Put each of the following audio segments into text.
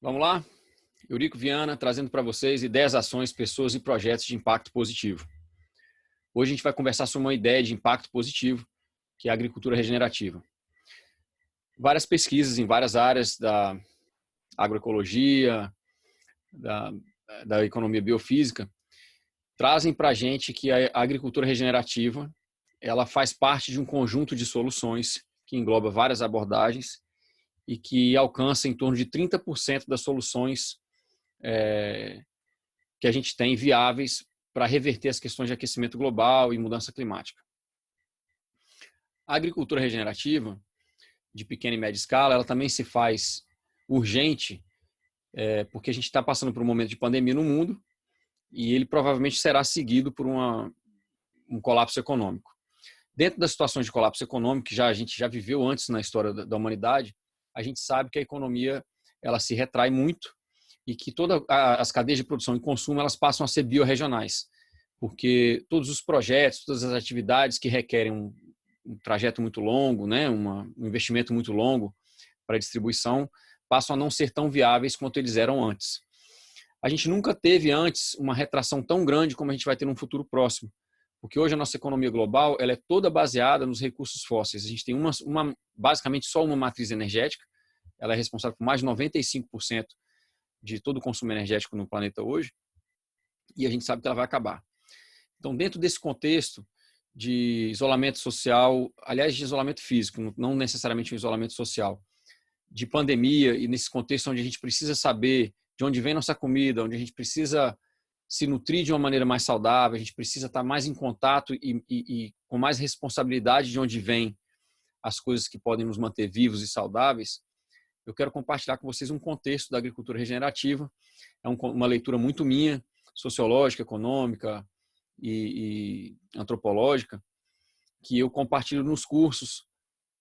Vamos lá? Eurico Viana trazendo para vocês ideias, ações, pessoas e projetos de impacto positivo. Hoje a gente vai conversar sobre uma ideia de impacto positivo, que é a agricultura regenerativa. Várias pesquisas em várias áreas da agroecologia, da economia biofísica, trazem para a gente que a agricultura regenerativa ela faz parte de um conjunto de soluções que engloba várias abordagens e que alcança em torno de 30% das soluções que a gente tem viáveis para reverter as questões de aquecimento global e mudança climática. A agricultura regenerativa, de pequena e média escala, ela também se faz urgente, porque a gente está passando por um momento de pandemia no mundo e ele provavelmente será seguido por um colapso econômico. Dentro das situações de colapso econômico, que a gente já viveu antes na história da humanidade, a gente sabe que a economia ela se retrai muito e que todas as cadeias de produção e consumo elas passam a ser biorregionais, porque todos os projetos, todas as atividades que requerem um trajeto muito longo, né, um investimento muito longo para a distribuição, passam a não ser tão viáveis quanto eles eram antes. A gente nunca teve antes uma retração tão grande como a gente vai ter no futuro próximo, porque hoje a nossa economia global ela é toda baseada nos recursos fósseis. A gente tem basicamente só uma matriz energética, ela é responsável por mais de 95% de todo o consumo energético no planeta hoje, e a gente sabe que ela vai acabar. Então, dentro desse contexto de isolamento social, aliás, de isolamento físico, não necessariamente um isolamento social, de pandemia, e nesse contexto onde a gente precisa saber de onde vem nossa comida, onde a gente precisa se nutrir de uma maneira mais saudável, a gente precisa estar mais em contato e com mais responsabilidade de onde vem as coisas que podem nos manter vivos e saudáveis, eu quero compartilhar com vocês um contexto da agricultura regenerativa. É uma leitura muito minha, sociológica, econômica e antropológica, que eu compartilho nos cursos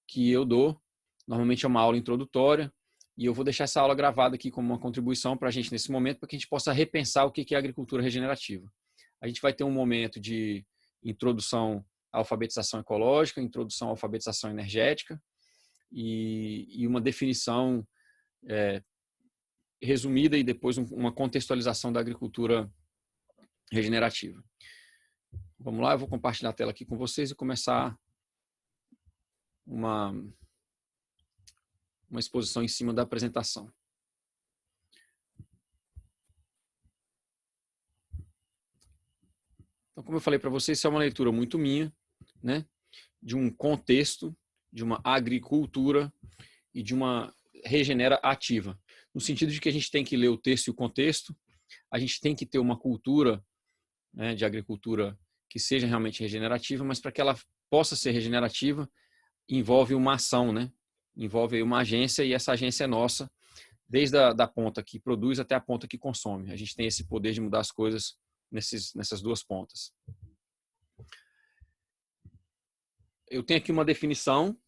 que eu dou. Normalmente é uma aula introdutória, e eu vou deixar essa aula gravada aqui como uma contribuição para a gente nesse momento, para que a gente possa repensar o que é agricultura regenerativa. A gente vai ter um momento de introdução à alfabetização ecológica, introdução à alfabetização energética e uma definição resumida e depois uma contextualização da agricultura regenerativa. Vamos lá, eu vou compartilhar a tela aqui com vocês e começar uma exposição em cima da apresentação. Então, como eu falei para vocês, isso é uma leitura muito minha, né, de um contexto, de uma agricultura e de uma regenera ativa. No sentido de que a gente tem que ler o texto e o contexto, a gente tem que ter uma cultura, né, de agricultura que seja realmente regenerativa, mas para que ela possa ser regenerativa, envolve uma ação, né? Envolve uma agência, e essa agência é nossa, desde a ponta que produz até a ponta que consome. A gente tem esse poder de mudar as coisas nessas duas pontas. Eu tenho aqui uma definição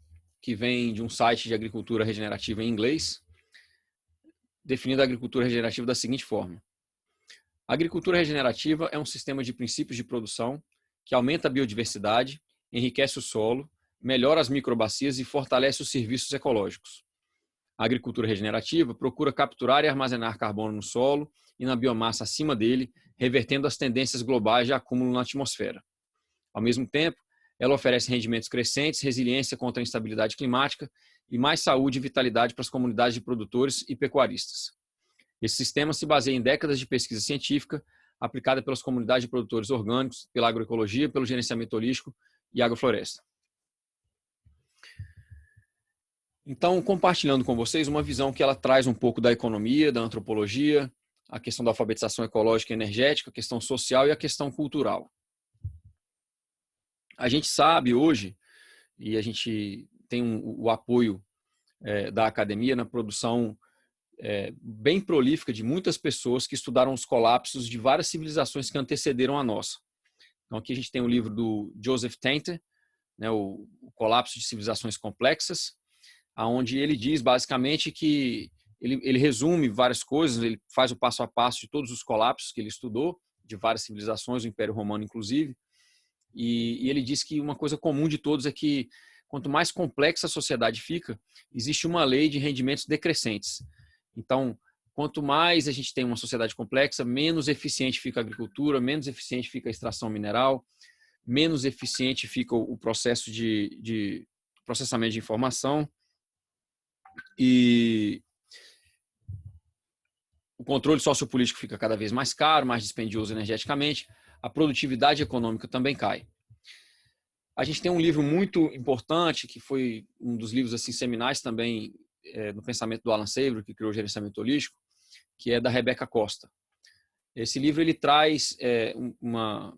que vem de um site de agricultura regenerativa em inglês, definindo a agricultura regenerativa da seguinte forma: a agricultura regenerativa é um sistema de princípios de produção que aumenta a biodiversidade, enriquece o solo, melhora as microbacias e fortalece os serviços ecológicos. A agricultura regenerativa procura capturar e armazenar carbono no solo e na biomassa acima dele, revertendo as tendências globais de acúmulo na atmosfera. Ao mesmo tempo, ela oferece rendimentos crescentes, resiliência contra a instabilidade climática e mais saúde e vitalidade para as comunidades de produtores e pecuaristas. Esse sistema se baseia em décadas de pesquisa científica aplicada pelas comunidades de produtores orgânicos, pela agroecologia, pelo gerenciamento holístico e agrofloresta. Então, compartilhando com vocês uma visão que ela traz um pouco da economia, da antropologia, a questão da alfabetização ecológica e energética, a questão social e a questão cultural. A gente sabe hoje, e a gente tem o apoio da academia na produção bem prolífica de muitas pessoas que estudaram os colapsos de várias civilizações que antecederam a nossa. Então aqui a gente tem o livro do Joseph Tainter, né, o Colapso de Civilizações Complexas, onde ele diz basicamente que ele resume várias coisas, ele faz o passo a passo de todos os colapsos que ele estudou, de várias civilizações, o Império Romano inclusive, e ele diz que uma coisa comum de todos é que quanto mais complexa a sociedade fica, existe uma lei de rendimentos decrescentes. Então, quanto mais a gente tem uma sociedade complexa, menos eficiente fica a agricultura, menos eficiente fica a extração mineral, menos eficiente fica o processo de processamento de informação e o controle sociopolítico fica cada vez mais caro, mais dispendioso energeticamente, a produtividade econômica também cai. A gente tem um livro muito importante, que foi um dos livros assim, seminais também no pensamento do Alan Savory, que criou o gerenciamento holístico, que é da Rebecca Costa. Esse livro ele traz uma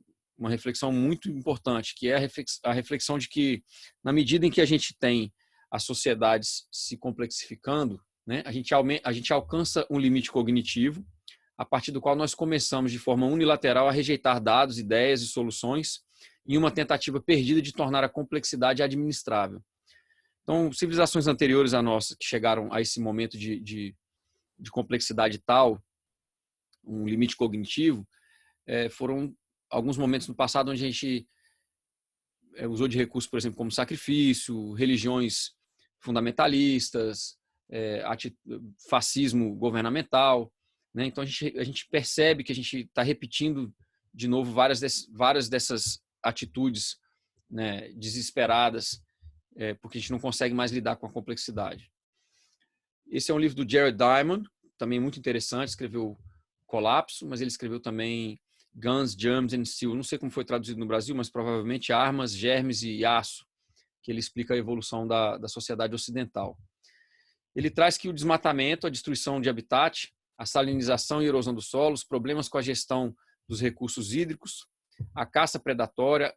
reflexão muito importante, que é a reflexão de que, na medida em que a gente tem as sociedades se complexificando, né, a gente alcança um limite cognitivo, a partir do qual nós começamos de forma unilateral a rejeitar dados, ideias e soluções em uma tentativa perdida de tornar a complexidade administrável. Então, civilizações anteriores à nossa, que chegaram a esse momento de complexidade tal, um limite cognitivo, foram alguns momentos no passado onde a gente usou de recursos, por exemplo, como sacrifício, religiões fundamentalistas, fascismo governamental, né? Então a gente percebe que a gente está repetindo de novo várias dessas atitudes, né, desesperadas, porque a gente não consegue mais lidar com a complexidade. Esse é um livro do Jared Diamond, também muito interessante, escreveu Colapso, mas ele escreveu também Guns, Germs and Steel. Não sei como foi traduzido no Brasil, mas provavelmente Armas, Germes e Aço, que ele explica a evolução da sociedade ocidental. Ele traz que o desmatamento, a destruição de habitat, a salinização e erosão dos solos, problemas com a gestão dos recursos hídricos, a caça predatória,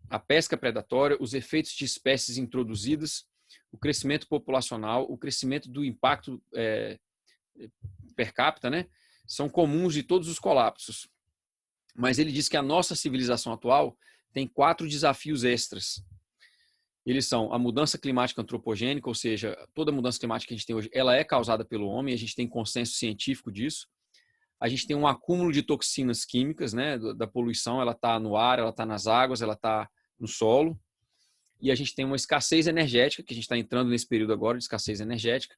a pesca predatória, os efeitos de espécies introduzidas, o crescimento populacional, o crescimento do impacto per capita, né, são comuns de todos os colapsos. Mas ele diz que a nossa civilização atual tem 4 desafios extras. Eles são a mudança climática antropogênica, ou seja, toda a mudança climática que a gente tem hoje, ela é causada pelo homem, a gente tem consenso científico disso. A gente tem um acúmulo de toxinas químicas, né, da poluição, ela está no ar, ela está nas águas, ela está no solo. E a gente tem uma escassez energética, que a gente está entrando nesse período agora de escassez energética.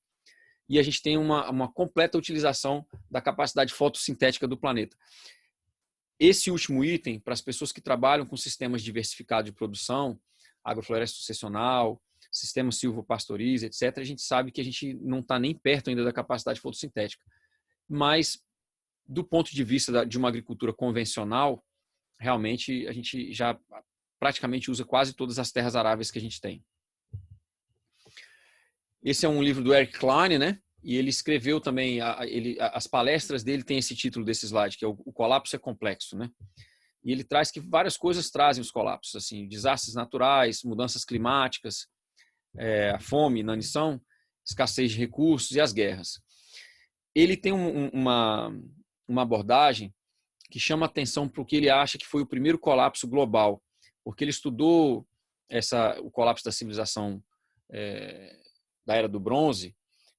E a gente tem uma completa utilização da capacidade fotossintética do planeta. Esse último item, para as pessoas que trabalham com sistemas diversificados de produção, agrofloresta sucessional, sistema silvopastoriz, etc., a gente sabe que a gente não está nem perto ainda da capacidade fotossintética. Mas, do ponto de vista de uma agricultura convencional, realmente a gente já praticamente usa quase todas as terras aráveis que a gente tem. Esse é um livro do Eric Klein, né? E ele escreveu também, as palestras dele têm esse título desse slide, que é o colapso é complexo, né? E ele traz que várias coisas trazem os colapsos, assim, desastres naturais, mudanças climáticas, a fome, inanição, escassez de recursos e as guerras. Ele tem uma abordagem que chama atenção para o que ele acha que foi o primeiro colapso global, porque ele estudou o colapso da civilização da Era do Bronze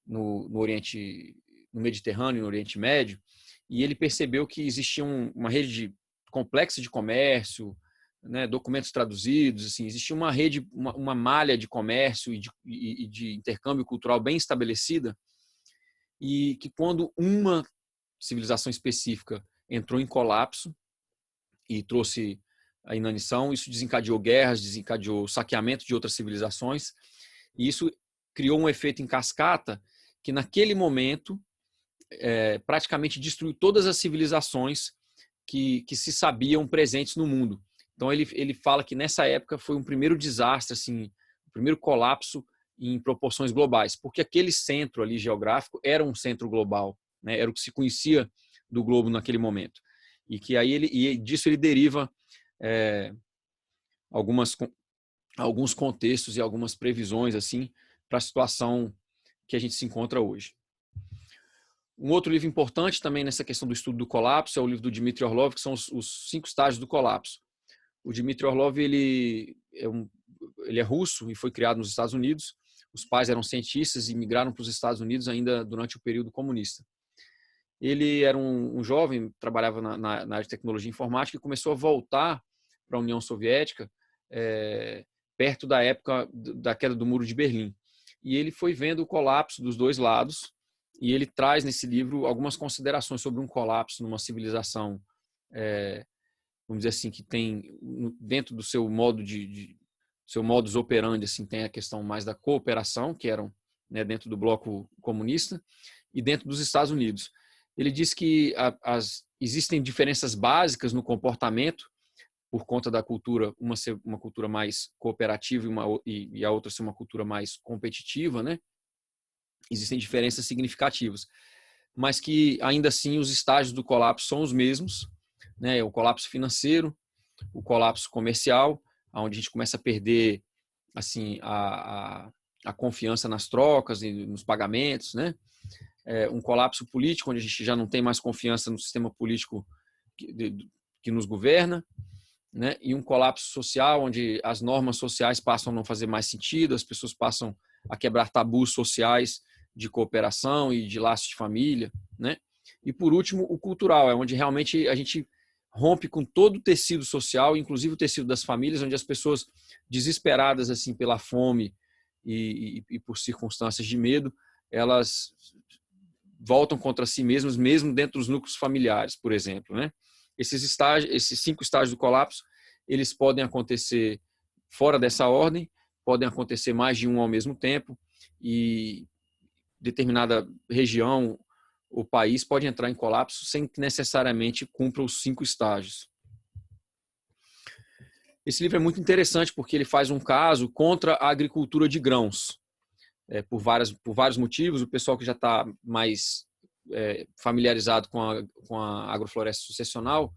no Oriente, no Mediterrâneo, no Oriente Médio, e ele percebeu que existia uma rede complexa de comércio, né, documentos traduzidos, assim, existia uma rede, uma malha de comércio e de intercâmbio cultural bem estabelecida, e que quando uma civilização específica entrou em colapso e trouxe a inanição, isso desencadeou guerras, desencadeou saqueamento de outras civilizações, e isso criou um efeito em cascata que naquele momento praticamente destruiu todas as civilizações que se sabiam presentes no mundo. Então ele fala que nessa época foi um primeiro desastre, assim, o primeiro colapso em proporções globais, porque aquele centro ali geográfico era um centro global, né? Era o que se conhecia do globo naquele momento. E que aí disso ele deriva alguns contextos e algumas previsões assim para a situação que a gente se encontra hoje. Um outro livro importante também nessa questão do estudo do colapso é o livro do Dmitry Orlov, que são os 5 estágios do colapso. O Dmitry Orlov ele é russo e foi criado nos Estados Unidos. Os pais eram cientistas e migraram para os Estados Unidos ainda durante o período comunista. Ele era um jovem, trabalhava na área de tecnologia informática e começou a voltar para a União Soviética perto da época da queda do Muro de Berlim. E ele foi vendo o colapso dos dois lados e ele traz nesse livro algumas considerações sobre um colapso numa civilização, vamos dizer assim, que tem dentro do seu modo seu modus operandi, assim, tem a questão mais da cooperação, que eram, né, dentro do bloco comunista, e dentro dos Estados Unidos. Ele diz que existem diferenças básicas no comportamento por conta da cultura, uma ser uma cultura mais cooperativa e a outra ser uma cultura mais competitiva, né? Existem diferenças significativas, mas que ainda assim os estágios do colapso são os mesmos, né? O colapso financeiro, o colapso comercial, onde a gente começa a perder assim a confiança nas trocas e nos pagamentos, né? Um colapso político, onde a gente já não tem mais confiança no sistema político que nos governa, né? E um colapso social, onde as normas sociais passam a não fazer mais sentido, as pessoas passam a quebrar tabus sociais de cooperação e de laços de família, né? E por último, o cultural, onde realmente a gente rompe com todo o tecido social, inclusive o tecido das famílias, onde as pessoas desesperadas assim pela fome e por circunstâncias de medo, elas voltam contra si mesmas, mesmo dentro dos núcleos familiares, por exemplo, né? Esses 5 estágios do colapso, eles podem acontecer fora dessa ordem, podem acontecer mais de um ao mesmo tempo, e determinada região ou país pode entrar em colapso sem que necessariamente cumpra os 5 estágios. Esse livro é muito interessante porque ele faz um caso contra a agricultura de grãos. Por vários motivos, o pessoal que já está mais familiarizado com a agrofloresta sucessional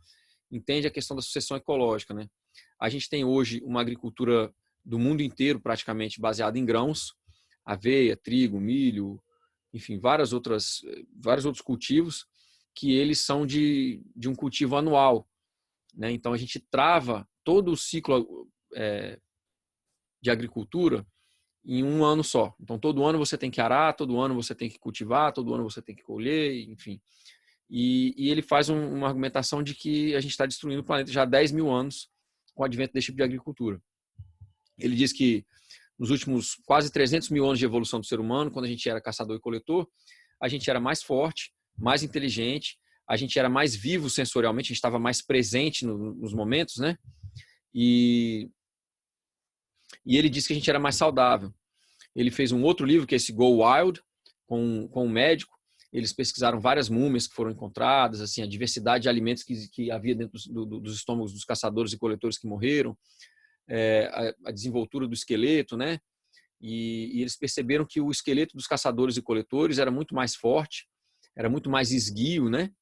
entende a questão da sucessão ecológica, né? A gente tem hoje uma agricultura do mundo inteiro praticamente baseada em grãos, aveia, trigo, milho, enfim, vários outros cultivos que eles são de um cultivo anual, né? Então a gente trava todo o ciclo de agricultura em um ano só. Então todo ano você tem que arar, todo ano você tem que cultivar, todo ano você tem que colher, enfim. E ele faz uma argumentação de que a gente está destruindo o planeta já há 10 mil anos com o advento desse tipo de agricultura. Ele diz que nos últimos quase 300 mil anos de evolução do ser humano, quando a gente era caçador e coletor, a gente era mais forte, mais inteligente, a gente era mais vivo sensorialmente, a gente estava mais presente nos momentos, né? E ele disse que a gente era mais saudável. Ele fez um outro livro, que é esse Go Wild, com um médico. Eles pesquisaram várias múmias que foram encontradas, assim, a diversidade de alimentos que havia dentro dos estômagos dos caçadores e coletores que morreram, a desenvoltura do esqueleto, né? E eles perceberam que o esqueleto dos caçadores e coletores era muito mais forte, era muito mais esguio, né?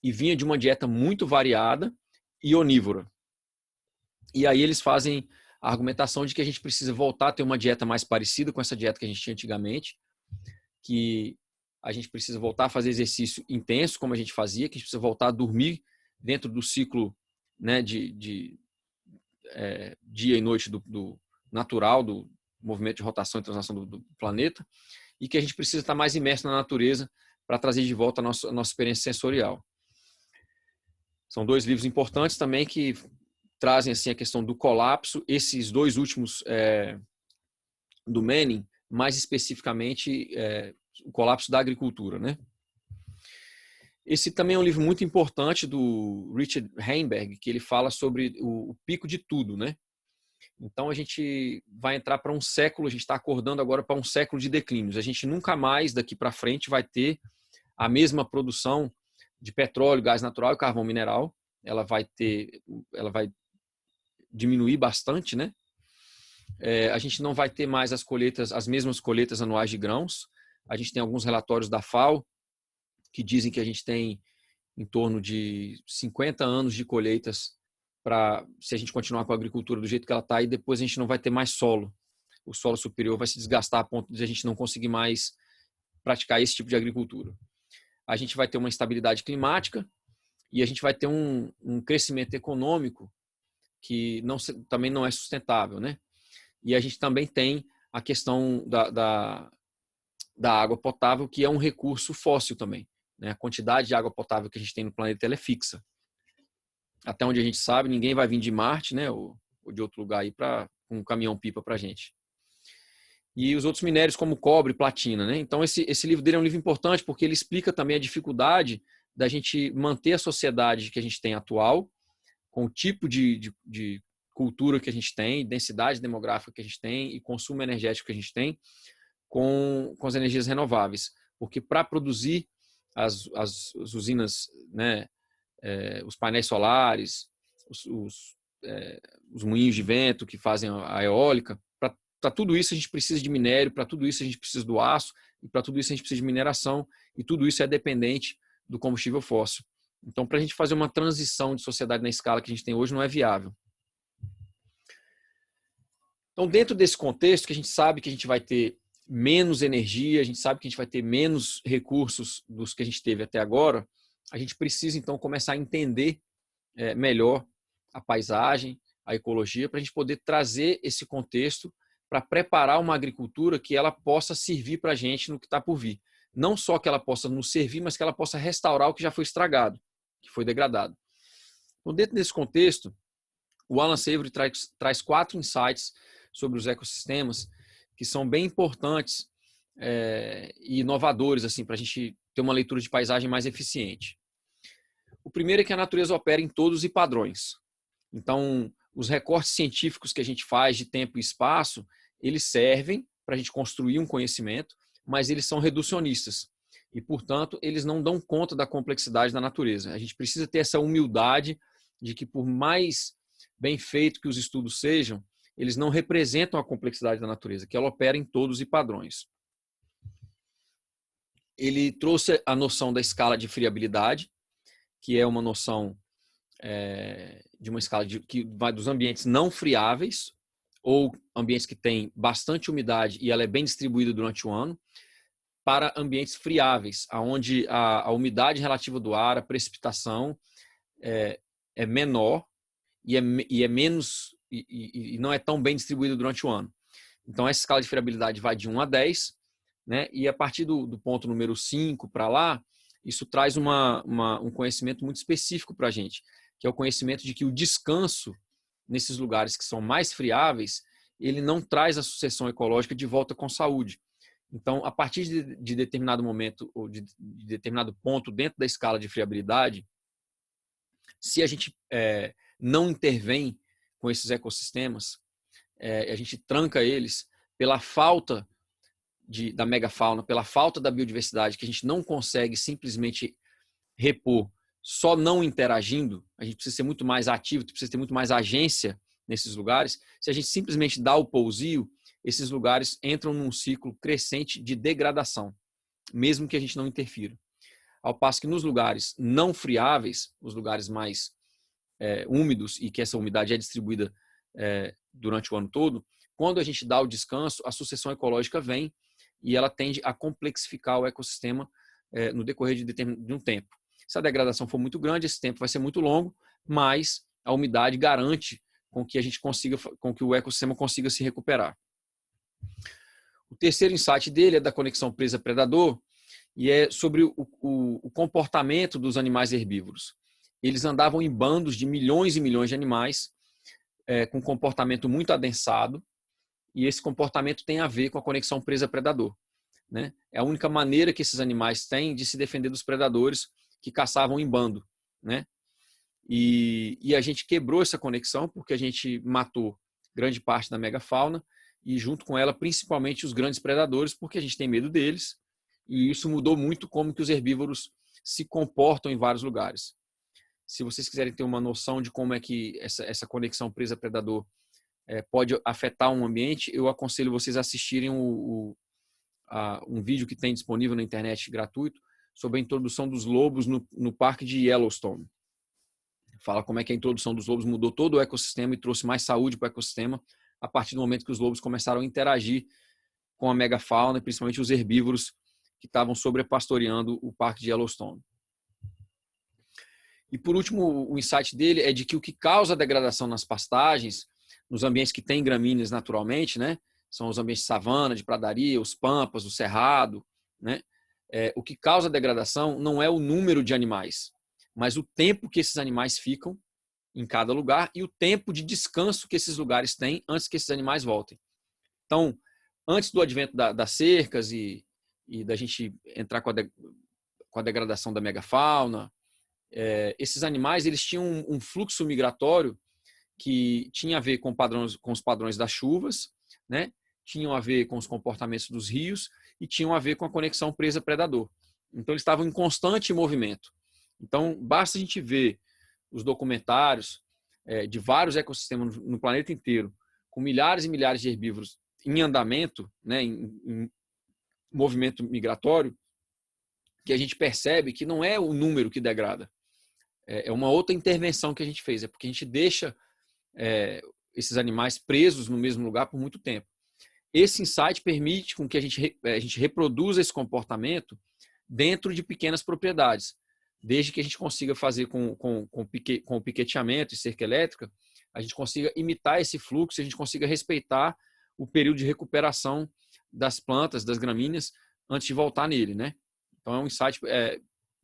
E vinha de uma dieta muito variada e onívora. E aí eles fazem a argumentação de que a gente precisa voltar a ter uma dieta mais parecida com essa dieta que a gente tinha antigamente, que a gente precisa voltar a fazer exercício intenso, como a gente fazia, que a gente precisa voltar a dormir dentro do ciclo, né, de dia e noite do natural, do movimento de rotação e translação do planeta, e que a gente precisa estar mais imerso na natureza para trazer de volta a nossa experiência sensorial. São 2 livros importantes também que trazem assim a questão do colapso, esses 2 últimos do Manning, mais especificamente o colapso da agricultura, né? Esse também é um livro muito importante do Richard Heimberg, que ele fala sobre o pico de tudo, né? Então a gente vai entrar para um século, a gente está acordando agora para um século de declínios. A gente nunca mais daqui para frente vai ter a mesma produção de petróleo, gás natural e carvão mineral. Ela vai diminuir bastante, né? A gente não vai ter mais as mesmas colheitas anuais de grãos. A gente tem alguns relatórios da FAO que dizem que a gente tem em torno de 50 anos de colheitas se a gente continuar com a agricultura do jeito que ela está, e depois a gente não vai ter mais solo. O solo superior vai se desgastar a ponto de a gente não conseguir mais praticar esse tipo de agricultura. A gente vai ter uma instabilidade climática e a gente vai ter um crescimento econômico que também não é sustentável, né? E a gente também tem a questão da água potável, que é um recurso fóssil também, né? A quantidade de água potável que a gente tem no planeta ela é fixa. Até onde a gente sabe, ninguém vai vir de Marte, né, ou de outro lugar aí com um caminhão-pipa para a gente. e os outros minérios como cobre, platina, né? Então esse livro dele é um livro importante porque ele explica também a dificuldade da gente manter a sociedade que a gente tem atual, com o tipo de cultura que a gente tem, densidade demográfica que a gente tem e consumo energético que a gente tem com as energias renováveis. Porque para produzir as usinas, né, os painéis solares, os moinhos de vento que fazem a eólica, para tudo isso a gente precisa de minério, para tudo isso a gente precisa do aço, e para tudo isso a gente precisa de mineração, e tudo isso é dependente do combustível fóssil. Então, para a gente fazer uma transição de sociedade na escala que a gente tem hoje, não é viável. Então, dentro desse contexto, que a gente sabe que a gente vai ter menos energia, a gente sabe que a gente vai ter menos recursos dos que a gente teve até agora, a gente precisa, então, começar a entender melhor a paisagem, a ecologia, para a gente poder trazer esse contexto para preparar uma agricultura que ela possa servir para a gente no que está por vir. Não só que ela possa nos servir, mas que ela possa restaurar o que já foi estragado, que foi degradado. Então, dentro desse contexto, o Alan Savory traz 4 insights sobre os ecossistemas que são bem importantes e inovadores assim, para a gente ter uma leitura de paisagem mais eficiente. O primeiro é que a natureza opera em todos e padrões. Então, os recortes científicos que a gente faz de tempo e espaço, eles servem para a gente construir um conhecimento, mas eles são reducionistas. E, portanto, eles não dão conta da complexidade da natureza. A gente precisa ter essa humildade de que, por mais bem feito que os estudos sejam, eles não representam a complexidade da natureza, que ela opera em todos e padrões. Ele trouxe a noção da escala de friabilidade, que é uma noção de uma escala que vai dos ambientes não friáveis, ou ambientes que têm bastante umidade e ela é bem distribuída durante o ano, para ambientes friáveis, onde a umidade relativa do ar, a precipitação é menor e é menos e não é tão bem distribuída durante o ano. Então, essa escala de friabilidade vai de 1 a 10, né? E a partir do ponto número 5 para lá, isso traz um conhecimento muito específico para a gente, que é o conhecimento de que o descanso nesses lugares que são mais friáveis, ele não traz a sucessão ecológica de volta com saúde. Então, a partir de determinado momento ou de determinado ponto dentro da escala de friabilidade, se a gente não intervém com esses ecossistemas, a gente tranca eles pela falta da megafauna, pela falta da biodiversidade, que a gente não consegue simplesmente repor só não interagindo, a gente precisa ser muito mais ativo, precisa ter muito mais agência nesses lugares. Se a gente simplesmente dá o pousio, esses lugares entram num ciclo crescente de degradação, mesmo que a gente não interfira. Ao passo que nos lugares não friáveis, os lugares mais úmidos e que essa umidade é distribuída durante o ano todo, quando a gente dá o descanso, a sucessão ecológica vem e ela tende a complexificar o ecossistema no decorrer de um tempo. Se a degradação for muito grande, esse tempo vai ser muito longo, mas a umidade garante com que a gente consiga, com que o ecossistema consiga se recuperar. O terceiro insight dele é da conexão presa-predador e é sobre o comportamento dos animais herbívoros. Eles andavam em bandos de milhões e milhões de animais com comportamento muito adensado, e esse comportamento tem a ver com a conexão presa-predador, né? É a única maneira que esses animais têm de se defender dos predadores que caçavam em bando, né? E a gente quebrou essa conexão porque a gente matou grande parte da megafauna e junto com ela principalmente os grandes predadores, porque a gente tem medo deles, e isso mudou muito como que os herbívoros se comportam em vários lugares. Se vocês quiserem ter uma noção de como é que essa conexão presa-predador pode afetar um ambiente, eu aconselho vocês a assistirem um vídeo que tem disponível na internet gratuito sobre a introdução dos lobos no parque de Yellowstone. Fala como é que a introdução dos lobos mudou todo o ecossistema e trouxe mais saúde para o ecossistema a partir do momento que os lobos começaram a interagir com a megafauna e principalmente os herbívoros que estavam sobrepastoreando o parque de Yellowstone. E por último, o insight dele é de que o que causa a degradação nas pastagens, nos ambientes que têm gramíneas naturalmente, né, são os ambientes de savana, de pradaria, os pampas, o cerrado, né, o que causa a degradação não é o número de animais, mas o tempo que esses animais ficam em cada lugar e o tempo de descanso que esses lugares têm antes que esses animais voltem. Então, antes do advento das cercas e da gente entrar com a degradação da megafauna, esses animais eles tinham um fluxo migratório que tinha a ver com os padrões das chuvas, né? Tinham a ver com os comportamentos dos rios e tinham a ver com a conexão presa-predador. Então, eles estavam em constante movimento. Então, basta a gente ver os documentários de vários ecossistemas no planeta inteiro, com milhares e milhares de herbívoros em andamento, né, em movimento migratório, que a gente percebe que não é o número que degrada. É uma outra intervenção que a gente fez. É porque a gente deixa esses animais presos no mesmo lugar por muito tempo. Esse insight permite com que a gente reproduza esse comportamento dentro de pequenas propriedades. Desde que a gente consiga fazer com o piqueteamento e cerca elétrica, a gente consiga imitar esse fluxo, a gente consiga respeitar o período de recuperação das plantas, das gramíneas, antes de voltar nele, né? Então é um insight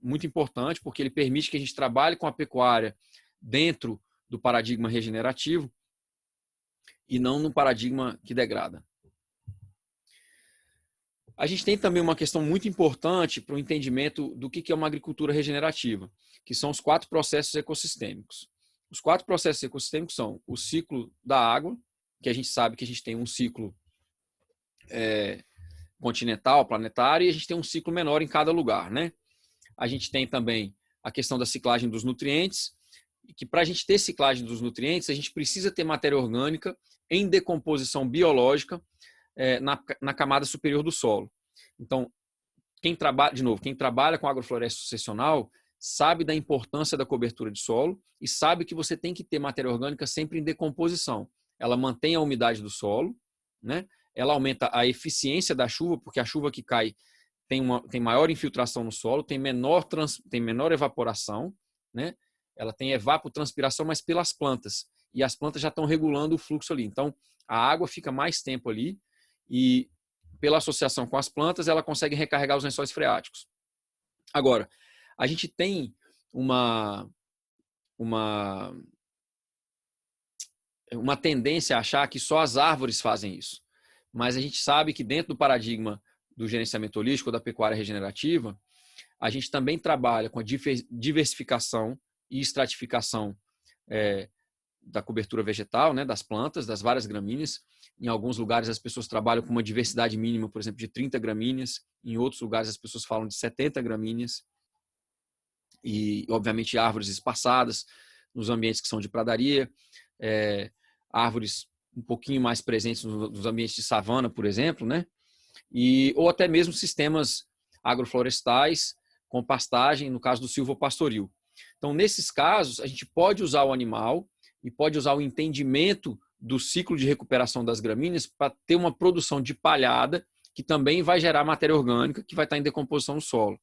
muito importante, porque ele permite que a gente trabalhe com a pecuária dentro do paradigma regenerativo e não no paradigma que degrada. A gente tem também uma questão muito importante para o entendimento do que é uma agricultura regenerativa, que são os 4 processos ecossistêmicos. Os 4 processos ecossistêmicos são o ciclo da água, que a gente sabe que a gente tem um ciclo continental, planetário, e a gente tem um ciclo menor em cada lugar, né? A gente tem também a questão da ciclagem dos nutrientes, e que para a gente ter ciclagem dos nutrientes, a gente precisa ter matéria orgânica em decomposição biológica na camada superior do solo. Então, quem trabalha com agrofloresta sucessional sabe da importância da cobertura de solo e sabe que você tem que ter matéria orgânica sempre em decomposição. Ela mantém a umidade do solo, né? Ela aumenta a eficiência da chuva, porque a chuva que cai tem maior infiltração no solo, tem menor evaporação, né? Ela tem evapotranspiração, mas pelas plantas. E as plantas já estão regulando o fluxo ali. Então, a água fica mais tempo ali e, pela associação com as plantas, ela consegue recarregar os lençóis freáticos. Agora, a gente tem uma tendência a achar que só as árvores fazem isso. Mas a gente sabe que dentro do paradigma do gerenciamento holístico, da pecuária regenerativa, a gente também trabalha com a diversificação e estratificação da cobertura vegetal, né, das plantas, das várias gramíneas. Em alguns lugares as pessoas trabalham com uma diversidade mínima, por exemplo, de 30 gramíneas. Em outros lugares as pessoas falam de 70 gramíneas. E, obviamente, árvores espaçadas nos ambientes que são de pradaria, árvores um pouquinho mais presentes nos ambientes de savana, por exemplo, né? Ou até mesmo sistemas agroflorestais com pastagem, no caso do silvopastoril. Então, nesses casos, a gente pode usar o animal e pode usar o entendimento do ciclo de recuperação das gramíneas para ter uma produção de palhada que também vai gerar matéria orgânica que vai estar em decomposição no solo.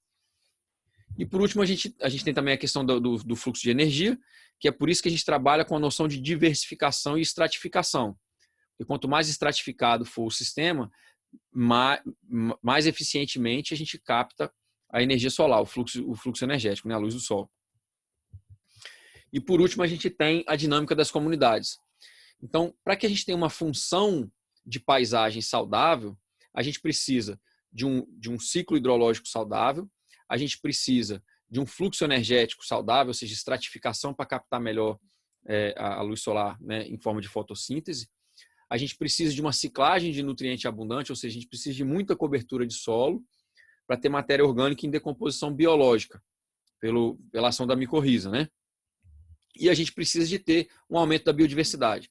E, por último, a gente tem também a questão do fluxo de energia, que é por isso que a gente trabalha com a noção de diversificação e estratificação. E quanto mais estratificado for o sistema, mais eficientemente a gente capta a energia solar, o fluxo energético, né, a luz do sol. E, por último, a gente tem a dinâmica das comunidades. Então, para que a gente tenha uma função de paisagem saudável, a gente precisa de um ciclo hidrológico saudável, a gente precisa de um fluxo energético saudável, ou seja, estratificação para captar melhor a luz solar, né, em forma de fotossíntese. A gente precisa de uma ciclagem de nutriente abundante, ou seja, a gente precisa de muita cobertura de solo para ter matéria orgânica em decomposição biológica, pela ação da micorriza, né? E a gente precisa de ter um aumento da biodiversidade.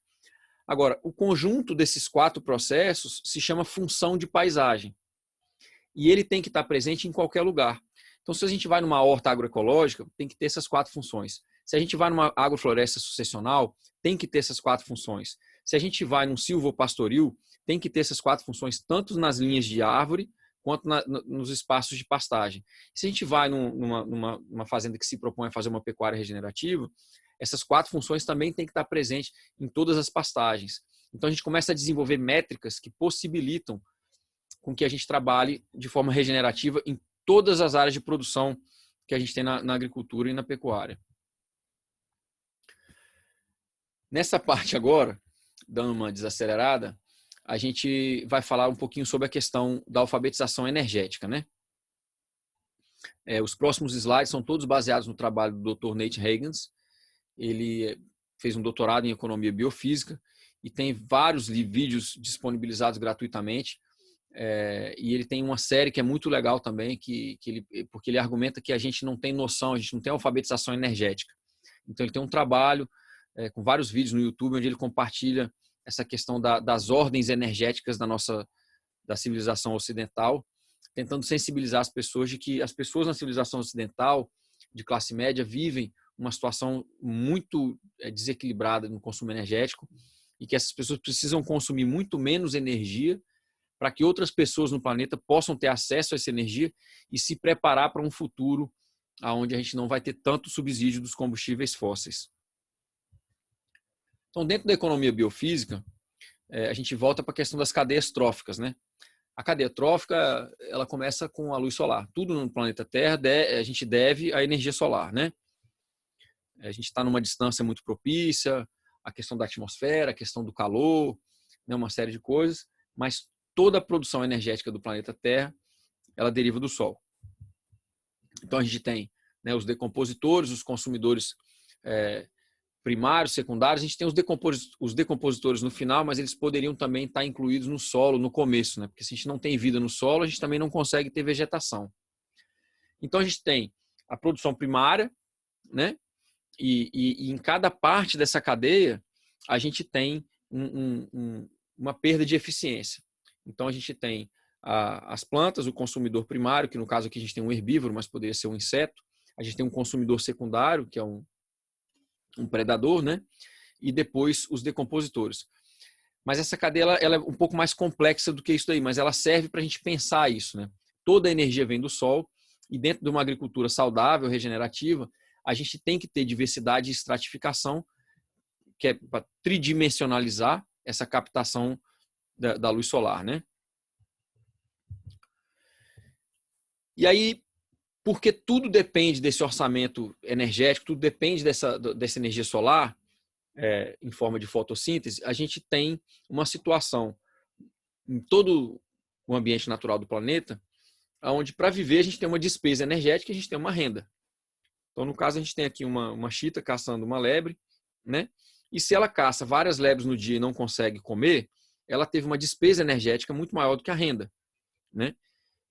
Agora, o conjunto desses 4 processos se chama função de paisagem. E ele tem que estar presente em qualquer lugar. Então, se a gente vai numa horta agroecológica, tem que ter essas 4 funções. Se a gente vai numa agrofloresta sucessional, tem que ter essas 4 funções. Se a gente vai num silvopastoril, tem que ter essas 4 funções, tanto nas linhas de árvore, quanto nos espaços de pastagem. Se a gente vai numa fazenda que se propõe a fazer uma pecuária regenerativa, essas 4 funções também têm que estar presentes em todas as pastagens. Então, a gente começa a desenvolver métricas que possibilitam com que a gente trabalhe de forma regenerativa em todas as áreas de produção que a gente tem na agricultura e na pecuária. Nessa parte agora, dando uma desacelerada, a gente vai falar um pouquinho sobre a questão da alfabetização energética, né? Os próximos slides são todos baseados no trabalho do Dr. Nate Hagens. Ele fez um doutorado em economia biofísica e tem vários vídeos disponibilizados gratuitamente. E ele tem uma série que é muito legal também, porque ele argumenta que a gente não tem noção, a gente não tem alfabetização energética. Então ele tem um trabalho com vários vídeos no YouTube onde ele compartilha essa questão das ordens energéticas da civilização ocidental, tentando sensibilizar as pessoas de que as pessoas na civilização ocidental de classe média vivem uma situação muito desequilibrada no consumo energético e que essas pessoas precisam consumir muito menos energia para que outras pessoas no planeta possam ter acesso a essa energia e se preparar para um futuro onde a gente não vai ter tanto subsídio dos combustíveis fósseis. Então, dentro da economia biofísica, a gente volta para a questão das cadeias tróficas, né? A cadeia trófica, ela começa com a luz solar. Tudo no planeta Terra a gente deve à energia solar, né? A gente está numa distância muito propícia, a questão da atmosfera, a questão do calor, né? Uma série de coisas, mas toda a produção energética do planeta Terra, ela deriva do Sol. Então a gente tem, né, os decompositores, os consumidores primários, secundários, a gente tem os decompositores no final, mas eles poderiam também estar incluídos no solo, no começo, né? Porque se a gente não tem vida no solo, a gente também não consegue ter vegetação. Então a gente tem a produção primária, né? E em cada parte dessa cadeia, a gente tem uma perda de eficiência. Então a gente tem as plantas, o consumidor primário, que no caso aqui a gente tem um herbívoro, mas poderia ser um inseto. A gente tem um consumidor secundário, que é um predador, né? E depois os decompositores. Mas essa cadeia ela é um pouco mais complexa do que isso daí, mas ela serve para a gente pensar isso, né? Toda a energia vem do sol e dentro de uma agricultura saudável, regenerativa, a gente tem que ter diversidade e estratificação, que é para tridimensionalizar essa captação da luz solar, né? E aí, porque tudo depende desse orçamento energético, tudo depende dessa energia solar, em forma de fotossíntese, a gente tem uma situação em todo o ambiente natural do planeta, onde para viver a gente tem uma despesa energética e a gente tem uma renda. Então, no caso, a gente tem aqui uma chita caçando uma lebre, né? E se ela caça várias lebres no dia e não consegue comer, ela teve uma despesa energética muito maior do que a renda, né?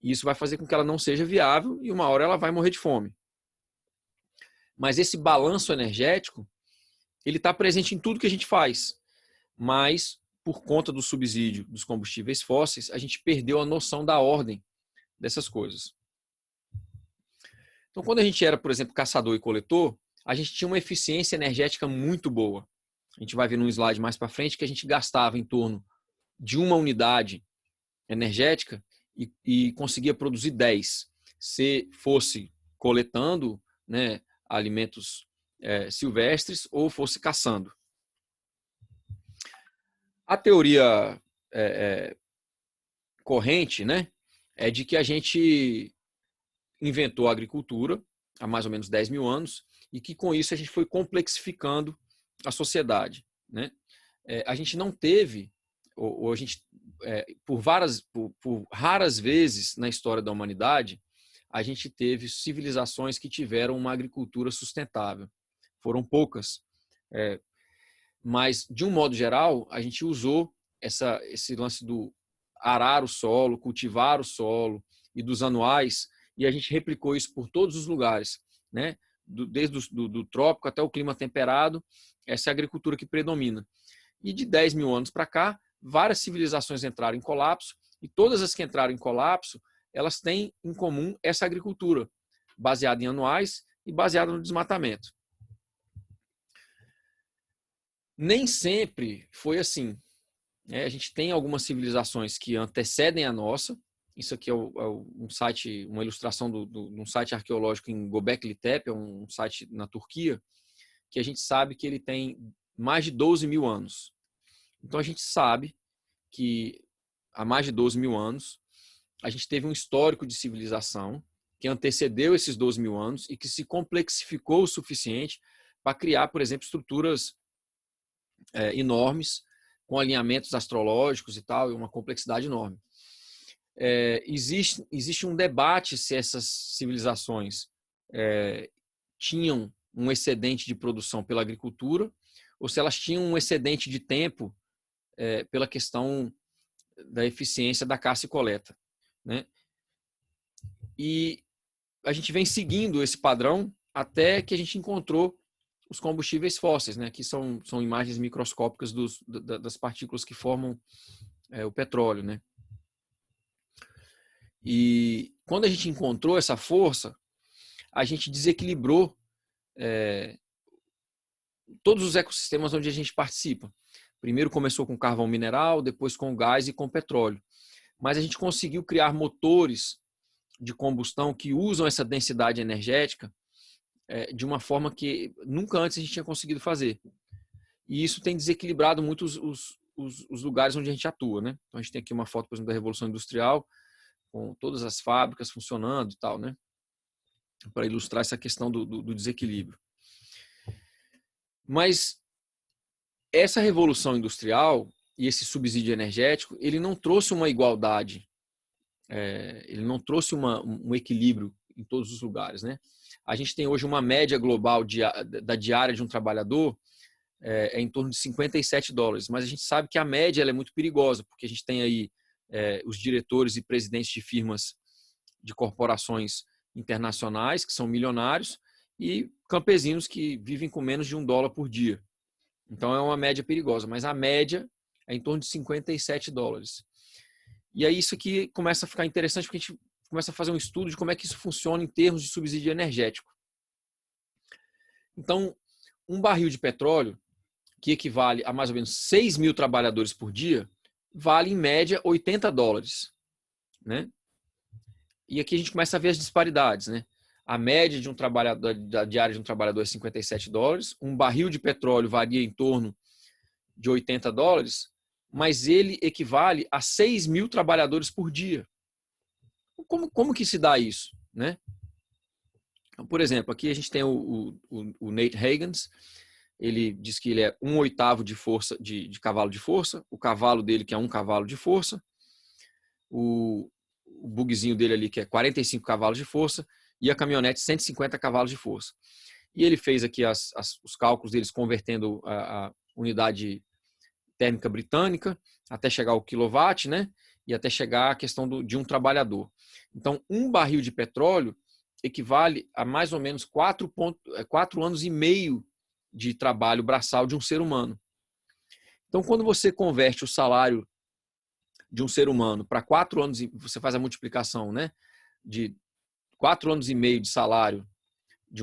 E isso vai fazer com que ela não seja viável e uma hora ela vai morrer de fome. Mas esse balanço energético, ele está presente em tudo que a gente faz. Mas, por conta do subsídio dos combustíveis fósseis, a gente perdeu a noção da ordem dessas coisas. Então, quando a gente era, por exemplo, caçador e coletor, a gente tinha uma eficiência energética muito boa. A gente vai ver num slide mais para frente que a gente gastava em torno de uma unidade energética e conseguia produzir 10. Se fosse coletando, né, alimentos silvestres ou fosse caçando. A teoria corrente, né, é de que a gente inventou a agricultura há mais ou menos 10 mil anos e que com isso a gente foi complexificando a sociedade, né? A gente não teve, ou a gente, por raras vezes na história da humanidade, a gente teve civilizações que tiveram uma agricultura sustentável. Foram poucas. Mas, de um modo geral, a gente usou esse lance do arar o solo, cultivar o solo e dos anuais, e a gente replicou isso por todos os lugares, né? Desde do trópico até o clima temperado, essa é a agricultura que predomina. E de 10 mil anos para cá, várias civilizações entraram em colapso, e todas as que entraram em colapso, elas têm em comum essa agricultura, baseada em anuais e baseada no desmatamento. Nem sempre foi assim. A gente tem algumas civilizações que antecedem a nossa. Isso aqui é um site, uma ilustração de um site arqueológico em Göbekli Tepe, é um site na Turquia, que a gente sabe que ele tem mais de 12 mil anos. Então a gente sabe que há mais de 12 mil anos a gente teve um histórico de civilização que antecedeu esses 12 mil anos e que se complexificou o suficiente para criar, por exemplo, estruturas enormes, com alinhamentos astrológicos e tal, e uma complexidade enorme. Existe um debate se essas civilizações tinham um excedente de produção pela agricultura ou se elas tinham um excedente de tempo pela questão da eficiência da caça e coleta, né? E a gente vem seguindo esse padrão até que a gente encontrou os combustíveis fósseis, né? Que são imagens microscópicas das partículas que formam o petróleo, né? E quando a gente encontrou essa força, a gente desequilibrou todos os ecossistemas onde a gente participa. Primeiro começou com carvão mineral, depois com gás e com petróleo. Mas a gente conseguiu criar motores de combustão que usam essa densidade energética de uma forma que nunca antes a gente tinha conseguido fazer. E isso tem desequilibrado muito os lugares onde a gente atua, né? Então a gente tem aqui uma foto, por exemplo, da Revolução Industrial, com todas as fábricas funcionando e tal, né? Para ilustrar essa questão do desequilíbrio. Mas essa revolução industrial e esse subsídio energético, ele não trouxe uma igualdade, ele não trouxe um equilíbrio em todos os lugares, né? A gente tem hoje uma média global da diária de um trabalhador em torno de $57, mas a gente sabe que a média ela é muito perigosa, porque a gente tem aí os diretores e presidentes de firmas de corporações internacionais, que são milionários, e campesinos que vivem com menos de $1 por dia. Então é uma média perigosa, mas a média é em torno de $57. E aí isso aqui começa a ficar interessante, porque a gente começa a fazer um estudo de como é que isso funciona em termos de subsídio energético. Então, um barril de petróleo, que equivale a mais ou menos 6 mil trabalhadores por dia, vale em média $80, né? E aqui a gente começa a ver as disparidades, né? A média de um trabalhador, da diária de um trabalhador é $57, um barril de petróleo varia em torno de $80, mas ele equivale a 6 mil trabalhadores por dia. Como que se dá isso, né? Então, por exemplo, aqui a gente tem o Nate Higgins. Ele diz que ele é 1/8 de força de cavalo de força, o cavalo dele que é 1 cavalo de força, o bugzinho dele ali que é 45 cavalos de força e a caminhonete 150 cavalos de força. E ele fez aqui os cálculos deles convertendo a unidade térmica britânica até chegar ao quilowatt, né? E até chegar à questão de um trabalhador. Então, um barril de petróleo equivale a mais ou menos 4 anos e meio de trabalho braçal de um ser humano. Então, quando você converte o salário de um ser humano para 4 anos, você faz a multiplicação, né? De 4 anos e meio de salário de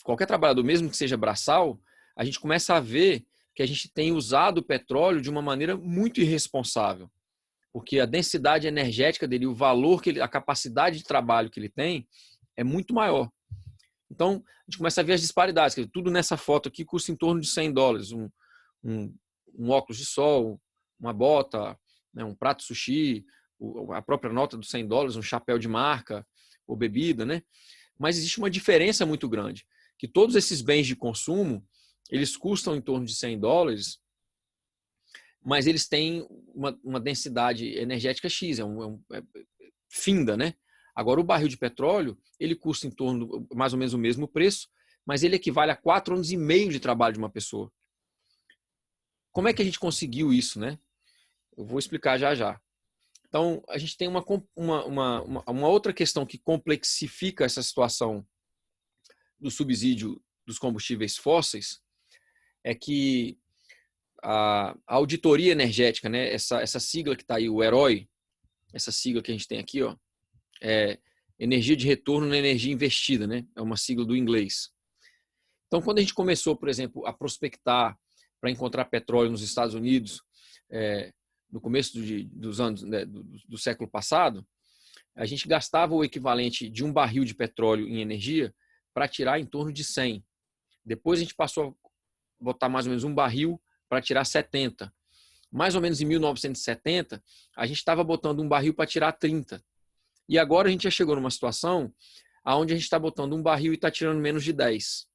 qualquer trabalhador, mesmo que seja braçal, a gente começa a ver que a gente tem usado o petróleo de uma maneira muito irresponsável. Porque a densidade energética dele, o valor a capacidade de trabalho que ele tem é muito maior. Então, a gente começa a ver as disparidades. Tudo nessa foto aqui custa em torno de $100. Um óculos de sol, uma bota, né, um prato sushi, a própria nota dos $100, um chapéu de marca ou bebida, né? Mas existe uma diferença muito grande, que todos esses bens de consumo, eles custam em torno de $100, mas eles têm uma densidade energética X, finda, né? Agora, o barril de petróleo, ele custa em torno mais ou menos o mesmo preço, mas ele equivale a 4 anos e meio de trabalho de uma pessoa. Como é que a gente conseguiu isso, né? Eu vou explicar já já. Então, a gente tem uma outra questão que complexifica essa situação do subsídio dos combustíveis fósseis, é que a auditoria energética, né? Essa sigla que está aí, o EROI, essa sigla que a gente tem aqui, ó, é energia de retorno na energia investida, né? É uma sigla do inglês. Então, quando a gente começou, por exemplo, a prospectar para encontrar petróleo nos Estados Unidos, no começo dos anos, né, do século passado, a gente gastava o equivalente de um barril de petróleo em energia para tirar em torno de 100. Depois a gente passou a botar mais ou menos um barril para tirar 70. Mais ou menos em 1970, a gente estava botando um barril para tirar 30. E agora a gente já chegou numa situação onde a gente está botando um barril e está tirando menos de 10.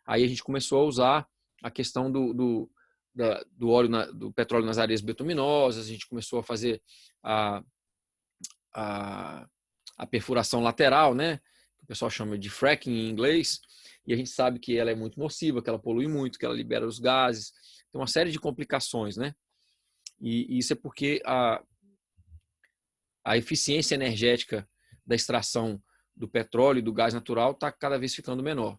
Aí a gente começou a usar a questão do do óleo, do petróleo nas areias bituminosas, a gente começou a fazer a perfuração lateral, né? O pessoal chama de fracking em inglês, e a gente sabe que ela é muito nociva, que ela polui muito, que ela libera os gases, tem uma série de complicações, né? E isso é porque a eficiência energética da extração do petróleo e do gás natural está cada vez ficando menor.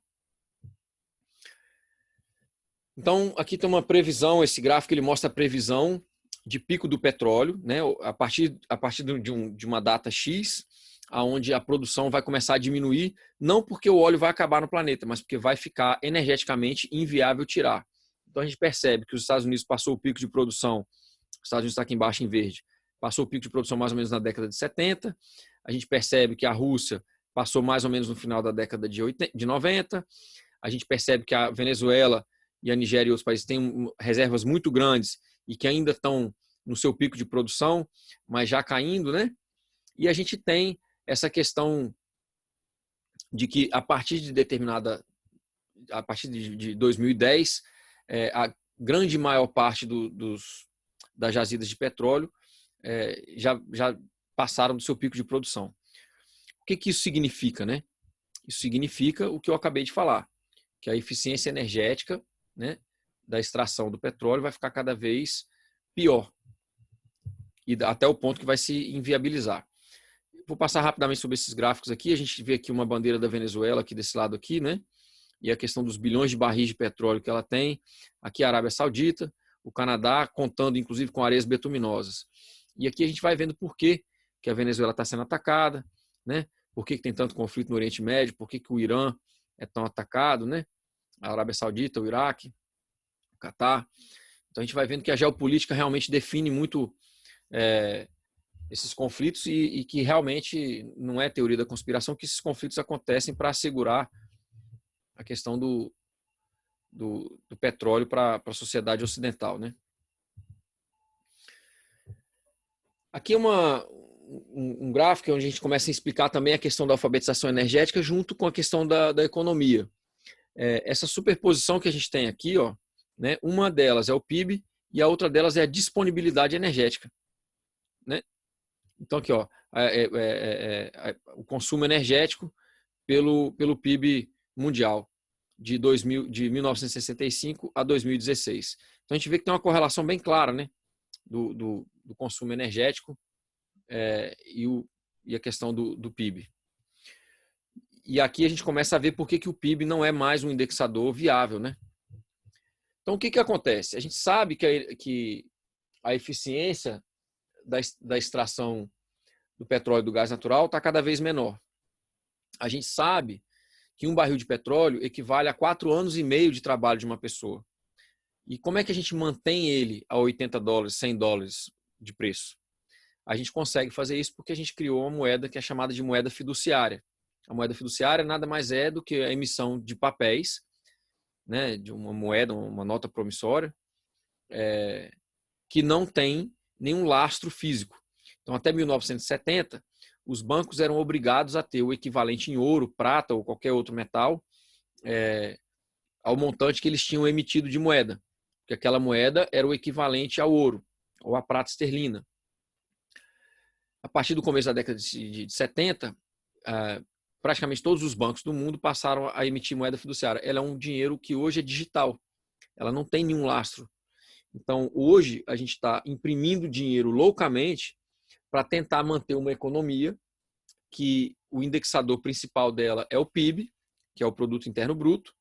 Então, aqui tem uma previsão, esse gráfico ele mostra a previsão de pico do petróleo, né? a partir de uma data X, onde a produção vai começar a diminuir, não porque o óleo vai acabar no planeta, mas porque vai ficar energeticamente inviável tirar. Então, a gente percebe que os Estados Unidos passou o pico de produção, os Estados Unidos está aqui embaixo em verde, passou o pico de produção mais ou menos na década de 70, a gente percebe que a Rússia passou mais ou menos no final da década de 90, a gente percebe que a Venezuela e a Nigéria e outros países têm reservas muito grandes e que ainda estão no seu pico de produção, mas já caindo, né? E a gente tem essa questão de que a partir de 2010, a grande maior parte das jazidas de petróleo já passaram do seu pico de produção. O que isso significa, né? Isso significa o que eu acabei de falar, que a eficiência energética, né, da extração do petróleo vai ficar cada vez pior, e até o ponto que vai se inviabilizar. Vou passar rapidamente sobre esses gráficos aqui. A gente vê aqui uma bandeira da Venezuela aqui desse lado aqui, né? E a questão dos bilhões de barris de petróleo que ela tem. Aqui a Arábia Saudita, o Canadá, contando inclusive com areias bituminosas. E aqui a gente vai vendo por que a Venezuela está sendo atacada, né? Por que tem tanto conflito no Oriente Médio, por que o Irã é tão atacado, né? A Arábia Saudita, o Iraque, o Catar. Então a gente vai vendo que a geopolítica realmente define muito esses conflitos e que realmente não é teoria da conspiração que esses conflitos acontecem para assegurar a questão do petróleo para a sociedade ocidental, né? Aqui é um gráfico onde a gente começa a explicar também a questão da alfabetização energética junto com a questão da economia. Essa superposição que a gente tem aqui, ó, né, uma delas é o PIB e a outra delas é a disponibilidade energética, né? Então aqui, ó, o consumo energético pelo PIB mundial de 1965 a 2016. Então a gente vê que tem uma correlação bem clara, né, do consumo energético e a questão do PIB. E aqui a gente começa a ver por que o PIB não é mais um indexador viável, né? Então o que acontece? A gente sabe que a eficiência da extração do petróleo e do gás natural está cada vez menor. A gente sabe que um barril de petróleo equivale a 4 anos e meio de trabalho de uma pessoa. E como é que a gente mantém ele a 80 dólares, 100 dólares de preço? A gente consegue fazer isso porque a gente criou uma moeda que é chamada de moeda fiduciária. A moeda fiduciária nada mais é do que a emissão de papéis, né, de uma moeda, uma nota promissória, que não tem nenhum lastro físico. Então, até 1970, os bancos eram obrigados a ter o equivalente em ouro, prata ou qualquer outro metal ao montante que eles tinham emitido de moeda, porque aquela moeda era o equivalente ao ouro ou à prata esterlina. A partir do começo da década de 70, praticamente todos os bancos do mundo passaram a emitir moeda fiduciária. Ela é um dinheiro que hoje é digital, ela não tem nenhum lastro. Então, hoje, a gente está imprimindo dinheiro loucamente para tentar manter uma economia que o indexador principal dela é o PIB, que é o Produto Interno Bruto,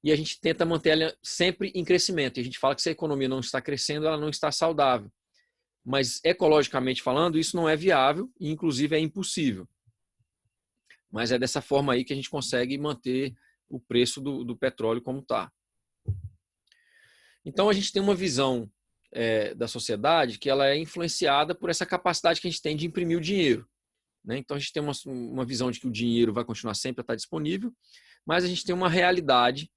e a gente tenta manter ela sempre em crescimento. E a gente fala que se a economia não está crescendo, ela não está saudável. Mas, ecologicamente falando, isso não é viável e, inclusive, é impossível. Mas é dessa forma aí que a gente consegue manter o preço do petróleo como está. Então, a gente tem uma visão da sociedade que ela é influenciada por essa capacidade que a gente tem de imprimir o dinheiro, né? Então, a gente tem uma visão de que o dinheiro vai continuar sempre a estar disponível, mas a gente tem uma realidade,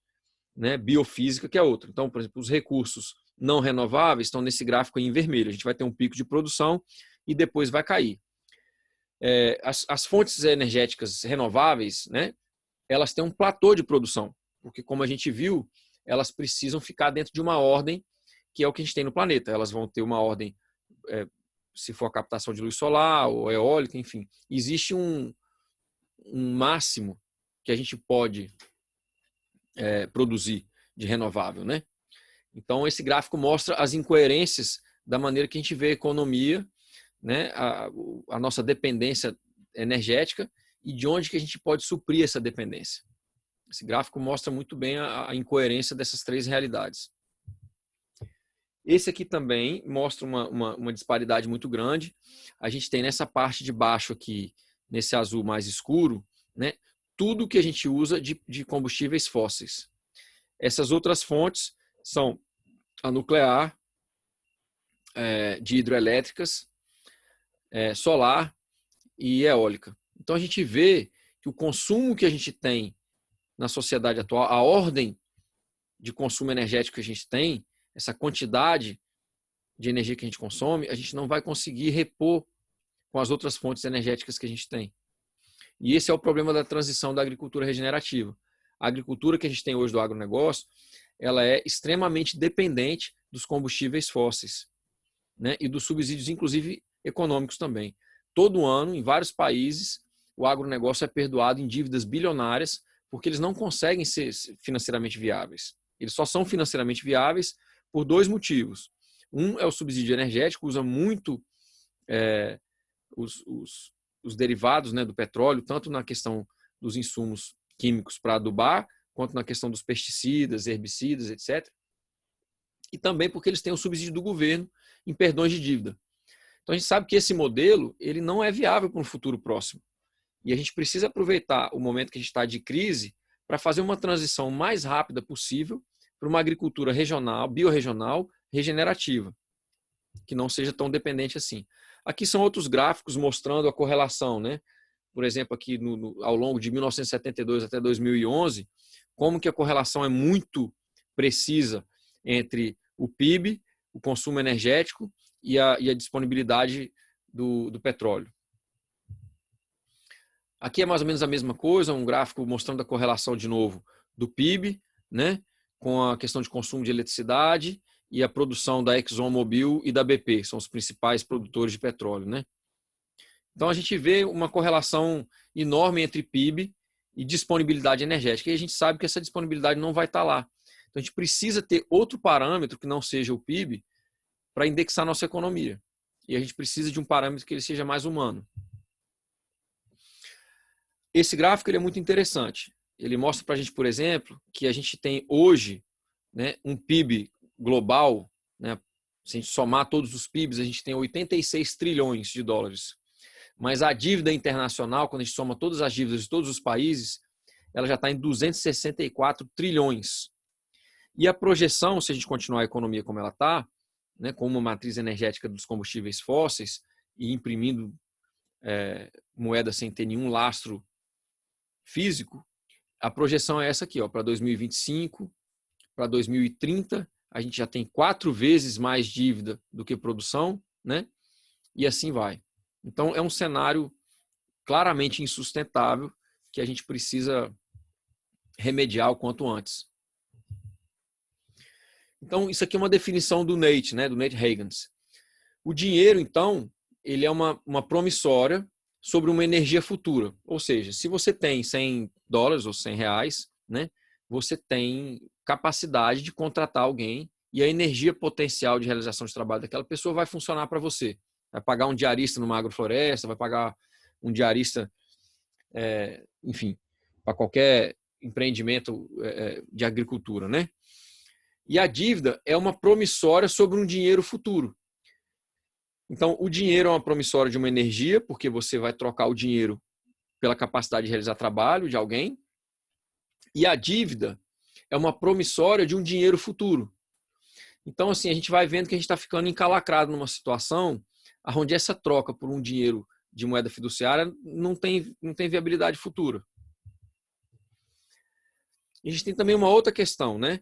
né, biofísica que é outra. Então, por exemplo, os recursos não renováveis estão nesse gráfico aí em vermelho. A gente vai ter um pico de produção e depois vai cair. As fontes energéticas renováveis, né, elas têm um platô de produção, porque como a gente viu, elas precisam ficar dentro de uma ordem que é o que a gente tem no planeta. Elas vão ter uma ordem, se for a captação de luz solar ou eólica, enfim. Existe um máximo que a gente pode produzir de renovável, né? Então, esse gráfico mostra as incoerências da maneira que a gente vê a economia, né? A nossa dependência energética e de onde que a gente pode suprir essa dependência. Esse gráfico mostra muito bem a incoerência dessas três realidades. Esse aqui também mostra uma disparidade muito grande. A gente tem nessa parte de baixo aqui, nesse azul mais escuro, né, tudo que a gente usa de combustíveis fósseis. Essas outras fontes são a nuclear, de hidroelétricas, solar e eólica. Então a gente vê que o consumo que a gente tem na sociedade atual, a ordem de consumo energético que a gente tem, essa quantidade de energia que a gente consome, a gente não vai conseguir repor com as outras fontes energéticas que a gente tem. E esse é o problema da transição da agricultura regenerativa. A agricultura que a gente tem hoje do agronegócio, ela é extremamente dependente dos combustíveis fósseis, né? E dos subsídios, inclusive econômicos também. Todo ano, em vários países, o agronegócio é perdoado em dívidas bilionárias porque eles não conseguem ser financeiramente viáveis. Eles só são financeiramente viáveis por dois motivos. Um é o subsídio energético, usa muito os derivados, né, do petróleo, tanto na questão dos insumos químicos para adubar, quanto na questão dos pesticidas, herbicidas, etc. E também porque eles têm o subsídio do governo em perdões de dívida. Então a gente sabe que esse modelo ele não é viável para um futuro próximo. E a gente precisa aproveitar o momento que a gente está de crise para fazer uma transição mais rápida possível para uma agricultura regional, biorregional, regenerativa, que não seja tão dependente assim. Aqui são outros gráficos mostrando a correlação, né? Por exemplo, aqui ao longo de 1972 até 2011, como que a correlação é muito precisa entre o PIB, o consumo energético e a disponibilidade do petróleo. Aqui é mais ou menos a mesma coisa, um gráfico mostrando a correlação de novo do PIB, né, com a questão de consumo de eletricidade e a produção da ExxonMobil e da BP, são os principais produtores de petróleo, né? Então a gente vê uma correlação enorme entre PIB e disponibilidade energética, e a gente sabe que essa disponibilidade não vai estar lá. Então a gente precisa ter outro parâmetro que não seja o PIB para indexar nossa economia. E a gente precisa de um parâmetro que ele seja mais humano. Esse gráfico ele é muito interessante. Ele mostra para a gente, por exemplo, que a gente tem hoje, né, um PIB global, né, se a gente somar todos os PIBs, a gente tem 86 trilhões de dólares. Mas a dívida internacional, quando a gente soma todas as dívidas de todos os países, ela já está em 264 trilhões. E a projeção, se a gente continuar a economia como ela está, né, com uma matriz energética dos combustíveis fósseis e imprimindo moeda sem ter nenhum lastro físico, a projeção é essa aqui, para 2025, para 2030, a gente já tem 4 vezes mais dívida do que produção, né? E assim vai. Então, é um cenário claramente insustentável que a gente precisa remediar o quanto antes. Então, isso aqui é uma definição do Nate, né? Do Nate Hagens. O dinheiro, então, ele é uma promissória sobre uma energia futura. Ou seja, se você tem 100 dólares ou 100 reais, né, você tem capacidade de contratar alguém e a energia potencial de realização de trabalho daquela pessoa vai funcionar para você. Vai pagar um diarista numa agrofloresta, vai pagar um diarista, enfim, para qualquer empreendimento de agricultura, né? E a dívida é uma promissória sobre um dinheiro futuro. Então, o dinheiro é uma promissória de uma energia, porque você vai trocar o dinheiro pela capacidade de realizar trabalho de alguém. E a dívida é uma promissória de um dinheiro futuro. Então, assim, a gente vai vendo que a gente está ficando encalacrado numa situação onde essa troca por um dinheiro de moeda fiduciária não tem viabilidade futura. E a gente tem também uma outra questão, né?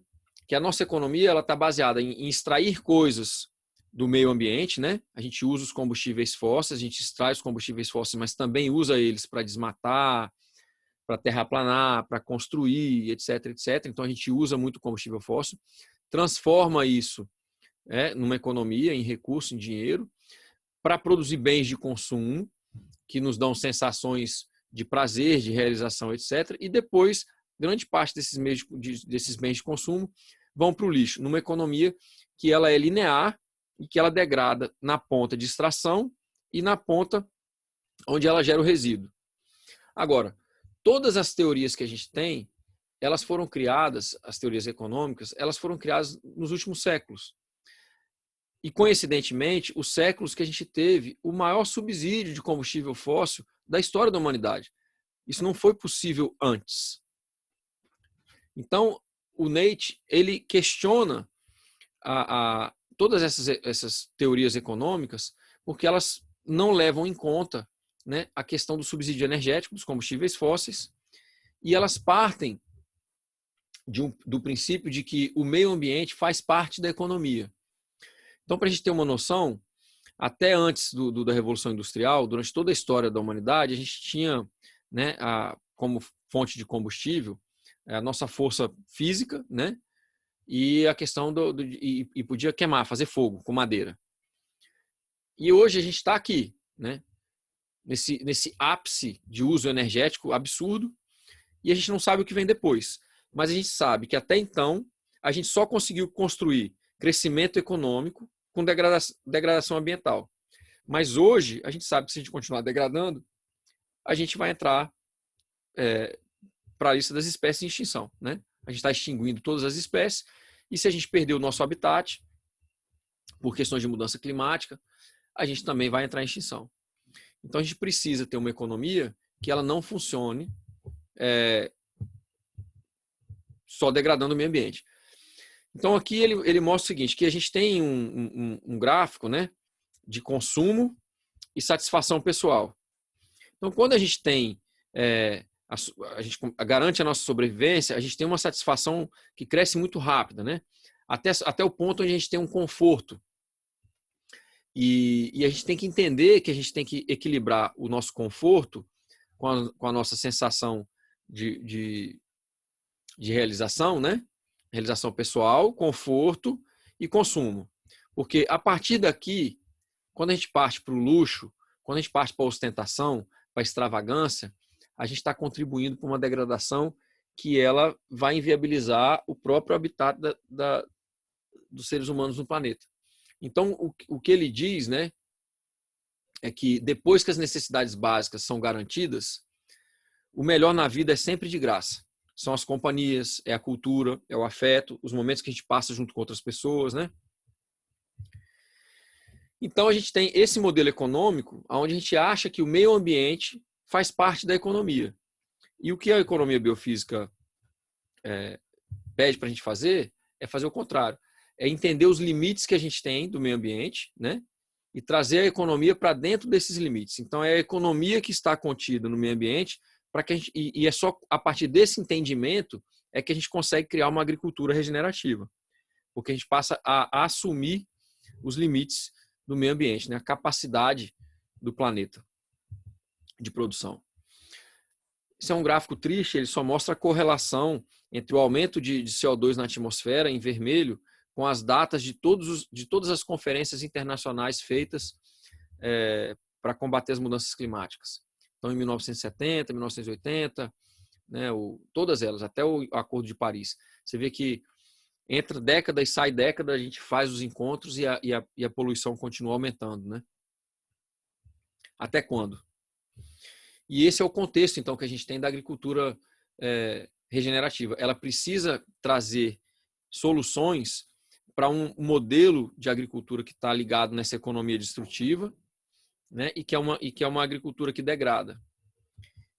Que a nossa economia está baseada em extrair coisas do meio ambiente, né? A gente usa os combustíveis fósseis, a gente extrai os combustíveis fósseis, mas também usa eles para desmatar, para terraplanar, para construir, etc, etc. Então a gente usa muito combustível fóssil, transforma isso numa economia, em recurso, em dinheiro, para produzir bens de consumo que nos dão sensações de prazer, de realização, etc. E depois, grande parte desses bens de consumo vão para o lixo, numa economia que ela é linear e que ela degrada na ponta de extração e na ponta onde ela gera o resíduo. Agora, todas as teorias que a gente tem, elas foram criadas, as teorias econômicas, elas foram criadas nos últimos séculos. E, coincidentemente, os séculos que a gente teve o maior subsídio de combustível fóssil da história da humanidade. Isso não foi possível antes. Então, o Nate, ele questiona todas essas teorias econômicas porque elas não levam em conta, né, a questão do subsídio energético dos combustíveis fósseis, e elas partem do princípio de que o meio ambiente faz parte da economia. Então, para a gente ter uma noção, até antes da Revolução Industrial, durante toda a história da humanidade, a gente tinha, né, como fonte de combustível a nossa força física, né, e a questão e podia queimar, fazer fogo com madeira. E hoje a gente está aqui, né, nesse ápice de uso energético absurdo, e a gente não sabe o que vem depois. Mas a gente sabe que até então a gente só conseguiu construir crescimento econômico com degradação ambiental. Mas hoje a gente sabe que se a gente continuar degradando, a gente vai entrar para a lista das espécies em extinção, né? A gente está extinguindo todas as espécies, e se a gente perder o nosso habitat por questões de mudança climática, a gente também vai entrar em extinção. Então a gente precisa ter uma economia que ela não funcione só degradando o meio ambiente. Então aqui ele mostra o seguinte, que a gente tem um gráfico, né, de consumo e satisfação pessoal. Então quando a gente tem, a gente garante a nossa sobrevivência, a gente tem uma satisfação que cresce muito rápida, né? Até o ponto onde a gente tem um conforto. E a gente tem que entender que a gente tem que equilibrar o nosso conforto com a nossa sensação de realização, né? Realização pessoal, conforto e consumo. Porque a partir daqui, quando a gente parte para o luxo, quando a gente parte para a ostentação, para a extravagância, a gente está contribuindo para uma degradação que ela vai inviabilizar o próprio habitat dos seres humanos no planeta. Então, o que ele diz, né, é que depois que as necessidades básicas são garantidas, o melhor na vida é sempre de graça. São as companhias, é a cultura, é o afeto, os momentos que a gente passa junto com outras pessoas, né? Então a gente tem esse modelo econômico onde a gente acha que o meio ambiente faz parte da economia. E o que a economia biofísica pede para a gente fazer é fazer o contrário. É entender os limites que a gente tem do meio ambiente, né? E trazer a economia para dentro desses limites. Então é a economia que está contida no meio ambiente, para que e é só a partir desse entendimento é que a gente consegue criar uma agricultura regenerativa, porque a gente passa a assumir os limites do meio ambiente, né? A capacidade do planeta de produção. Esse é um gráfico triste, ele só mostra a correlação entre o aumento de CO2 na atmosfera, em vermelho, com as datas de todas as conferências internacionais feitas para combater as mudanças climáticas. Então, em 1970, 1980, né, todas elas, até o Acordo de Paris. Você vê que entra década e sai década, a gente faz os encontros e a poluição continua aumentando, né? Até quando? E esse é o contexto, então, que a gente tem da agricultura regenerativa. Ela precisa trazer soluções para um modelo de agricultura que está ligado nessa economia destrutiva, né, e que é uma agricultura que degrada.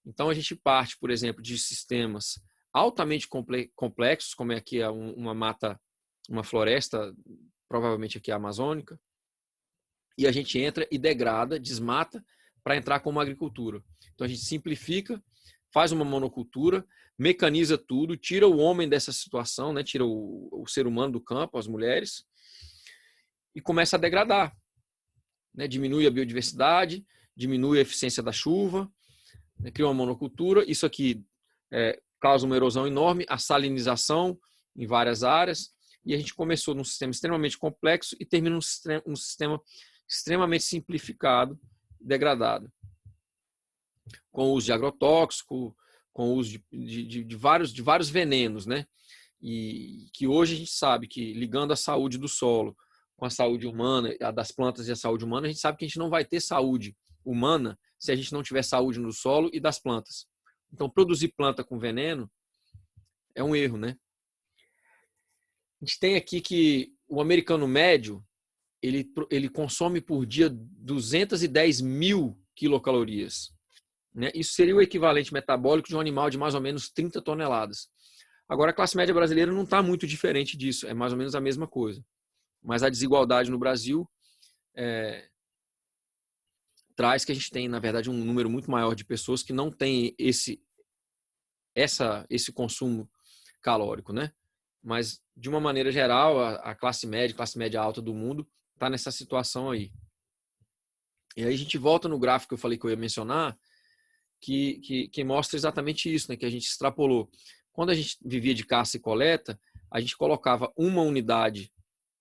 Então a gente parte, por exemplo, de sistemas altamente complexos, como é aqui uma mata, uma floresta, provavelmente aqui a amazônica, e a gente entra e degrada, desmata, para entrar com uma agricultura. Então a gente simplifica, faz uma monocultura, mecaniza tudo, tira o homem dessa situação, né, tira o ser humano do campo, as mulheres, e começa a degradar. Né, diminui a biodiversidade, diminui a eficiência da chuva, né, cria uma monocultura. Isso aqui causa uma erosão enorme, a salinização em várias áreas, e a gente começou num sistema extremamente complexo e termina num sistema extremamente simplificado, degradado, com o uso de agrotóxico, com o uso de vários venenos, né? E que hoje a gente sabe que, ligando a saúde do solo com a saúde humana, a das plantas e a saúde humana, a gente sabe que a gente não vai ter saúde humana se a gente não tiver saúde no solo e das plantas. Então, produzir planta com veneno é um erro, né? A gente tem aqui que o americano médio, ele consome por dia 210 mil quilocalorias, né? Isso seria o equivalente metabólico de um animal de mais ou menos 30 toneladas. Agora, a classe média brasileira não está muito diferente disso, é mais ou menos a mesma coisa. Mas a desigualdade no Brasil traz que a gente tem, na verdade, um número muito maior de pessoas que não tem esse consumo calórico, né? Mas, de uma maneira geral, a classe média alta do mundo está nessa situação aí. E aí a gente volta no gráfico que eu falei que eu ia mencionar, que mostra exatamente isso, né? Que a gente extrapolou. Quando a gente vivia de caça e coleta, a gente colocava uma unidade,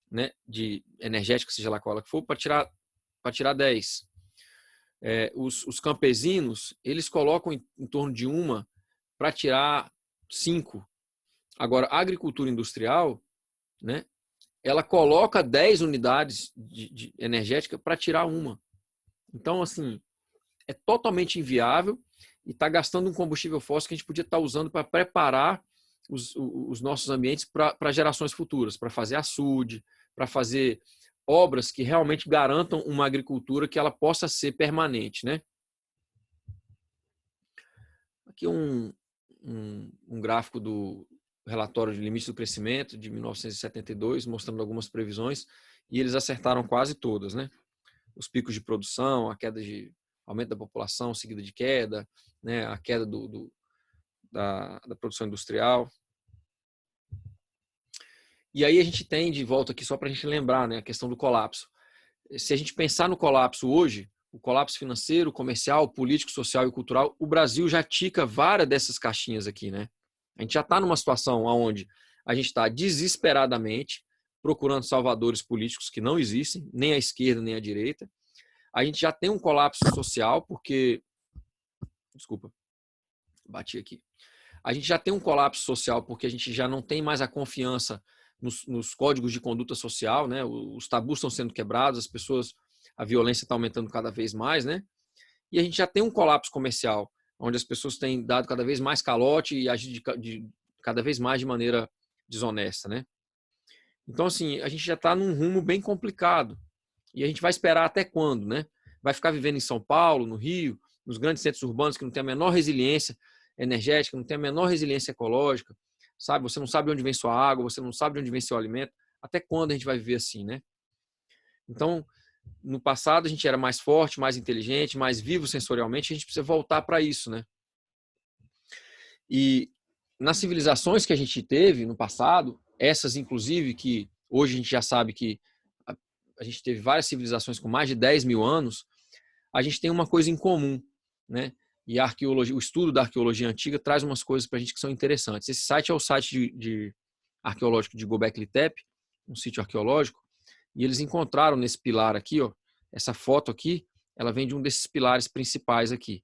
né, de energética, seja lá qual ela for, para tirar 10. Os campesinos, eles colocam em torno de uma para tirar 5. Agora, a agricultura industrial, né, ela coloca 10 unidades de energética para tirar uma. Então, assim, é totalmente inviável e está gastando um combustível fóssil que a gente podia estar usando para preparar os nossos ambientes para gerações futuras, para fazer açude, para fazer obras que realmente garantam uma agricultura que ela possa ser permanente, né? Aqui um gráfico do relatório de limites do crescimento de 1972, mostrando algumas previsões, e eles acertaram quase todas, né? Os picos de produção, a queda de aumento da população seguida de queda, né? A queda da produção industrial. E aí a gente tem, de volta aqui, só para a gente lembrar, né, a questão do colapso. Se a gente pensar no colapso hoje, o colapso financeiro, comercial, político, social e cultural, o Brasil já tica várias dessas caixinhas aqui, né? A gente já está numa situação onde a gente está desesperadamente procurando salvadores políticos que não existem, nem à esquerda nem à direita. A gente já tem um colapso social porque... Desculpa, bati aqui. A gente já tem um colapso social porque a gente já não tem mais a confiança nos códigos de conduta social, né? Os tabus estão sendo quebrados, as pessoas, a violência está aumentando cada vez mais, né? E a gente já tem um colapso comercial, onde as pessoas têm dado cada vez mais calote e agido cada vez mais de maneira desonesta, né? Então, assim, a gente já está num rumo bem complicado. E a gente vai esperar até quando, né? Vai ficar vivendo em São Paulo, no Rio, nos grandes centros urbanos que não tem a menor resiliência energética, não tem a menor resiliência ecológica, sabe? Você não sabe de onde vem sua água, você não sabe de onde vem seu alimento. Até quando a gente vai viver assim, né? Então, no passado a gente era mais forte, mais inteligente, mais vivo sensorialmente, a gente precisa voltar para isso, né? E nas civilizações que a gente teve no passado, essas inclusive que hoje a gente já sabe que a gente teve várias civilizações com mais de 10 mil anos, a gente tem uma coisa em comum, né? E a arqueologia, o estudo da arqueologia antiga traz umas coisas para a gente que são interessantes. Esse site é o site de arqueológico de Göbekli Tepe, um sítio arqueológico, e eles encontraram nesse pilar aqui, ó, essa foto aqui, ela vem de um desses pilares principais aqui.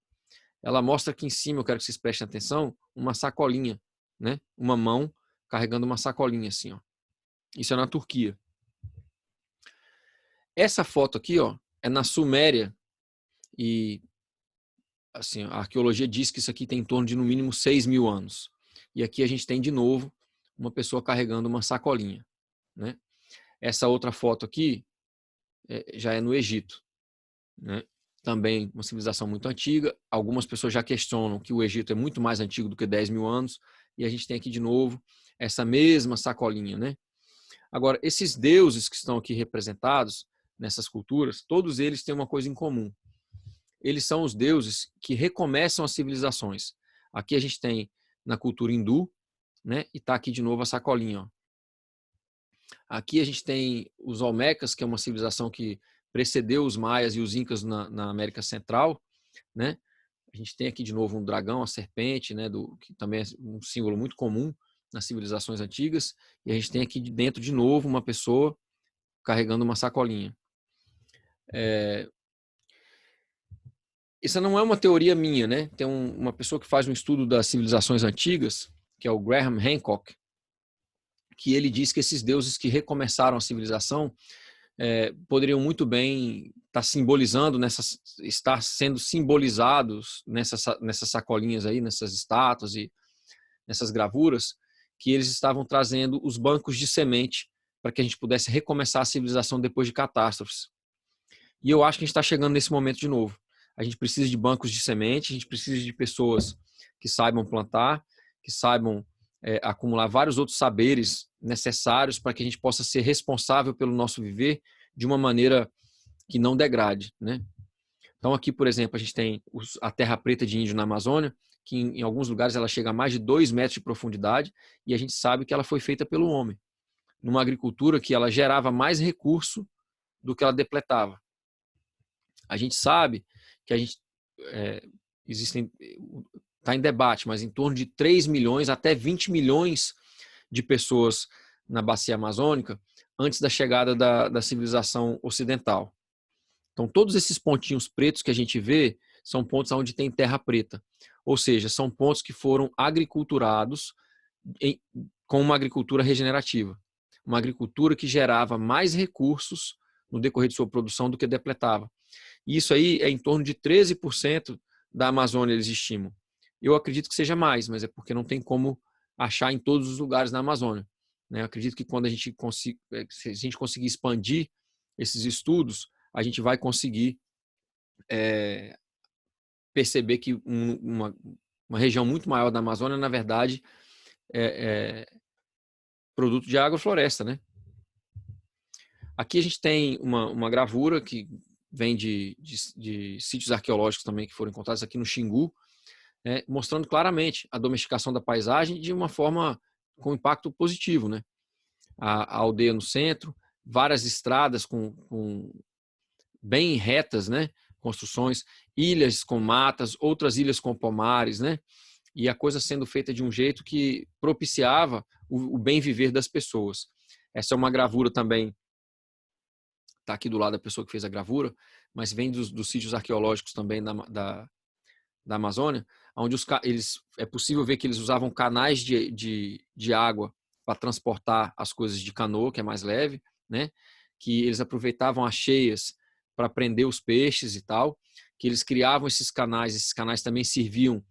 Ela mostra aqui em cima, eu quero que vocês prestem atenção, uma sacolinha, né? Uma mão carregando uma sacolinha assim, ó. Isso é na Turquia. Essa foto aqui, ó, é na Suméria e assim, a arqueologia diz que isso aqui tem em torno de no mínimo 6 mil anos. E aqui a gente tem de novo uma pessoa carregando uma sacolinha, né? Essa outra foto aqui já é no Egito, né? Também uma civilização muito antiga. Algumas pessoas já questionam que o Egito é muito mais antigo do que 10 mil anos. E a gente tem aqui de novo essa mesma sacolinha, né? Agora, esses deuses que estão aqui representados nessas culturas, todos eles têm uma coisa em comum. Eles são os deuses que recomeçam as civilizações. Aqui a gente tem na cultura hindu, né? E tá aqui de novo a sacolinha, ó. Aqui a gente tem os Olmecas, que é uma civilização que precedeu os maias e os incas na América Central, né? A gente tem aqui de novo um dragão, a serpente, né? Que também é um símbolo muito comum nas civilizações antigas, e a gente tem aqui dentro de novo uma pessoa carregando uma sacolinha. Isso não é uma teoria minha, né? Tem uma pessoa que faz um estudo das civilizações antigas, que é o Graham Hancock, que ele diz que esses deuses que recomeçaram a civilização poderiam muito bem estar sendo simbolizados nessas sacolinhas aí, nessas estátuas e nessas gravuras, que eles estavam trazendo os bancos de semente para que a gente pudesse recomeçar a civilização depois de catástrofes. E eu acho que a gente está chegando nesse momento de novo. A gente precisa de bancos de semente, a gente precisa de pessoas que saibam plantar, que saibam acumular vários outros saberes necessários para que a gente possa ser responsável pelo nosso viver de uma maneira que não degrade, né? Então aqui, por exemplo, a gente tem a terra preta de índio na Amazônia, que em alguns lugares ela chega a mais de 2 metros de profundidade, e a gente sabe que ela foi feita pelo homem, numa agricultura que ela gerava mais recurso do que ela depletava. A gente sabe que está em debate, mas em torno de 3 milhões até 20 milhões de pessoas na bacia amazônica antes da chegada da civilização ocidental. Então, todos esses pontinhos pretos que a gente vê são pontos onde tem terra preta. Ou seja, são pontos que foram agriculturados com uma agricultura regenerativa. Uma agricultura que gerava mais recursos no decorrer de sua produção do que depletava. E isso aí é em torno de 13% da Amazônia, eles estimam. Eu acredito que seja mais, mas é porque não tem como achar em todos os lugares na Amazônia. Eu acredito que quando se a gente conseguir expandir esses estudos, a gente vai conseguir perceber que uma região muito maior da Amazônia, na verdade, é produto de agrofloresta, né? Aqui a gente tem uma gravura que vem de sítios arqueológicos também que foram encontrados aqui no Xingu, mostrando claramente a domesticação da paisagem de uma forma com impacto positivo, né? A aldeia no centro, várias estradas bem retas, né? Construções, ilhas com matas, outras ilhas com pomares, né? E a coisa sendo feita de um jeito que propiciava o bem viver das pessoas. Essa é uma gravura também, está aqui do lado da pessoa que fez a gravura, mas vem dos sítios arqueológicos também da Amazônia, onde é possível ver que eles usavam canais de água para transportar as coisas de canoa, que é mais leve, né? Que eles aproveitavam as cheias para prender os peixes e tal, que eles criavam esses canais também serviam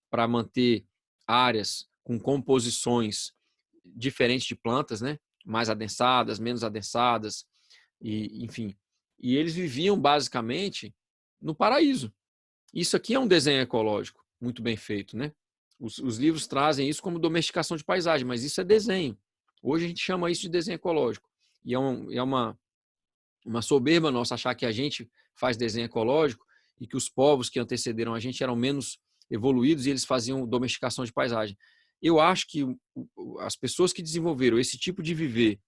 para manter áreas com composições diferentes de plantas, né? Mais adensadas, menos adensadas, e enfim. E eles viviam basicamente no paraíso. Isso aqui é um desenho ecológico muito bem feito, né? Os livros trazem isso como domesticação de paisagem, mas isso é desenho. Hoje a gente chama isso de desenho ecológico. E é uma soberba nossa achar que a gente faz desenho ecológico e que os povos que antecederam a gente eram menos evoluídos e eles faziam domesticação de paisagem. Eu acho que as pessoas que desenvolveram esse tipo de viver,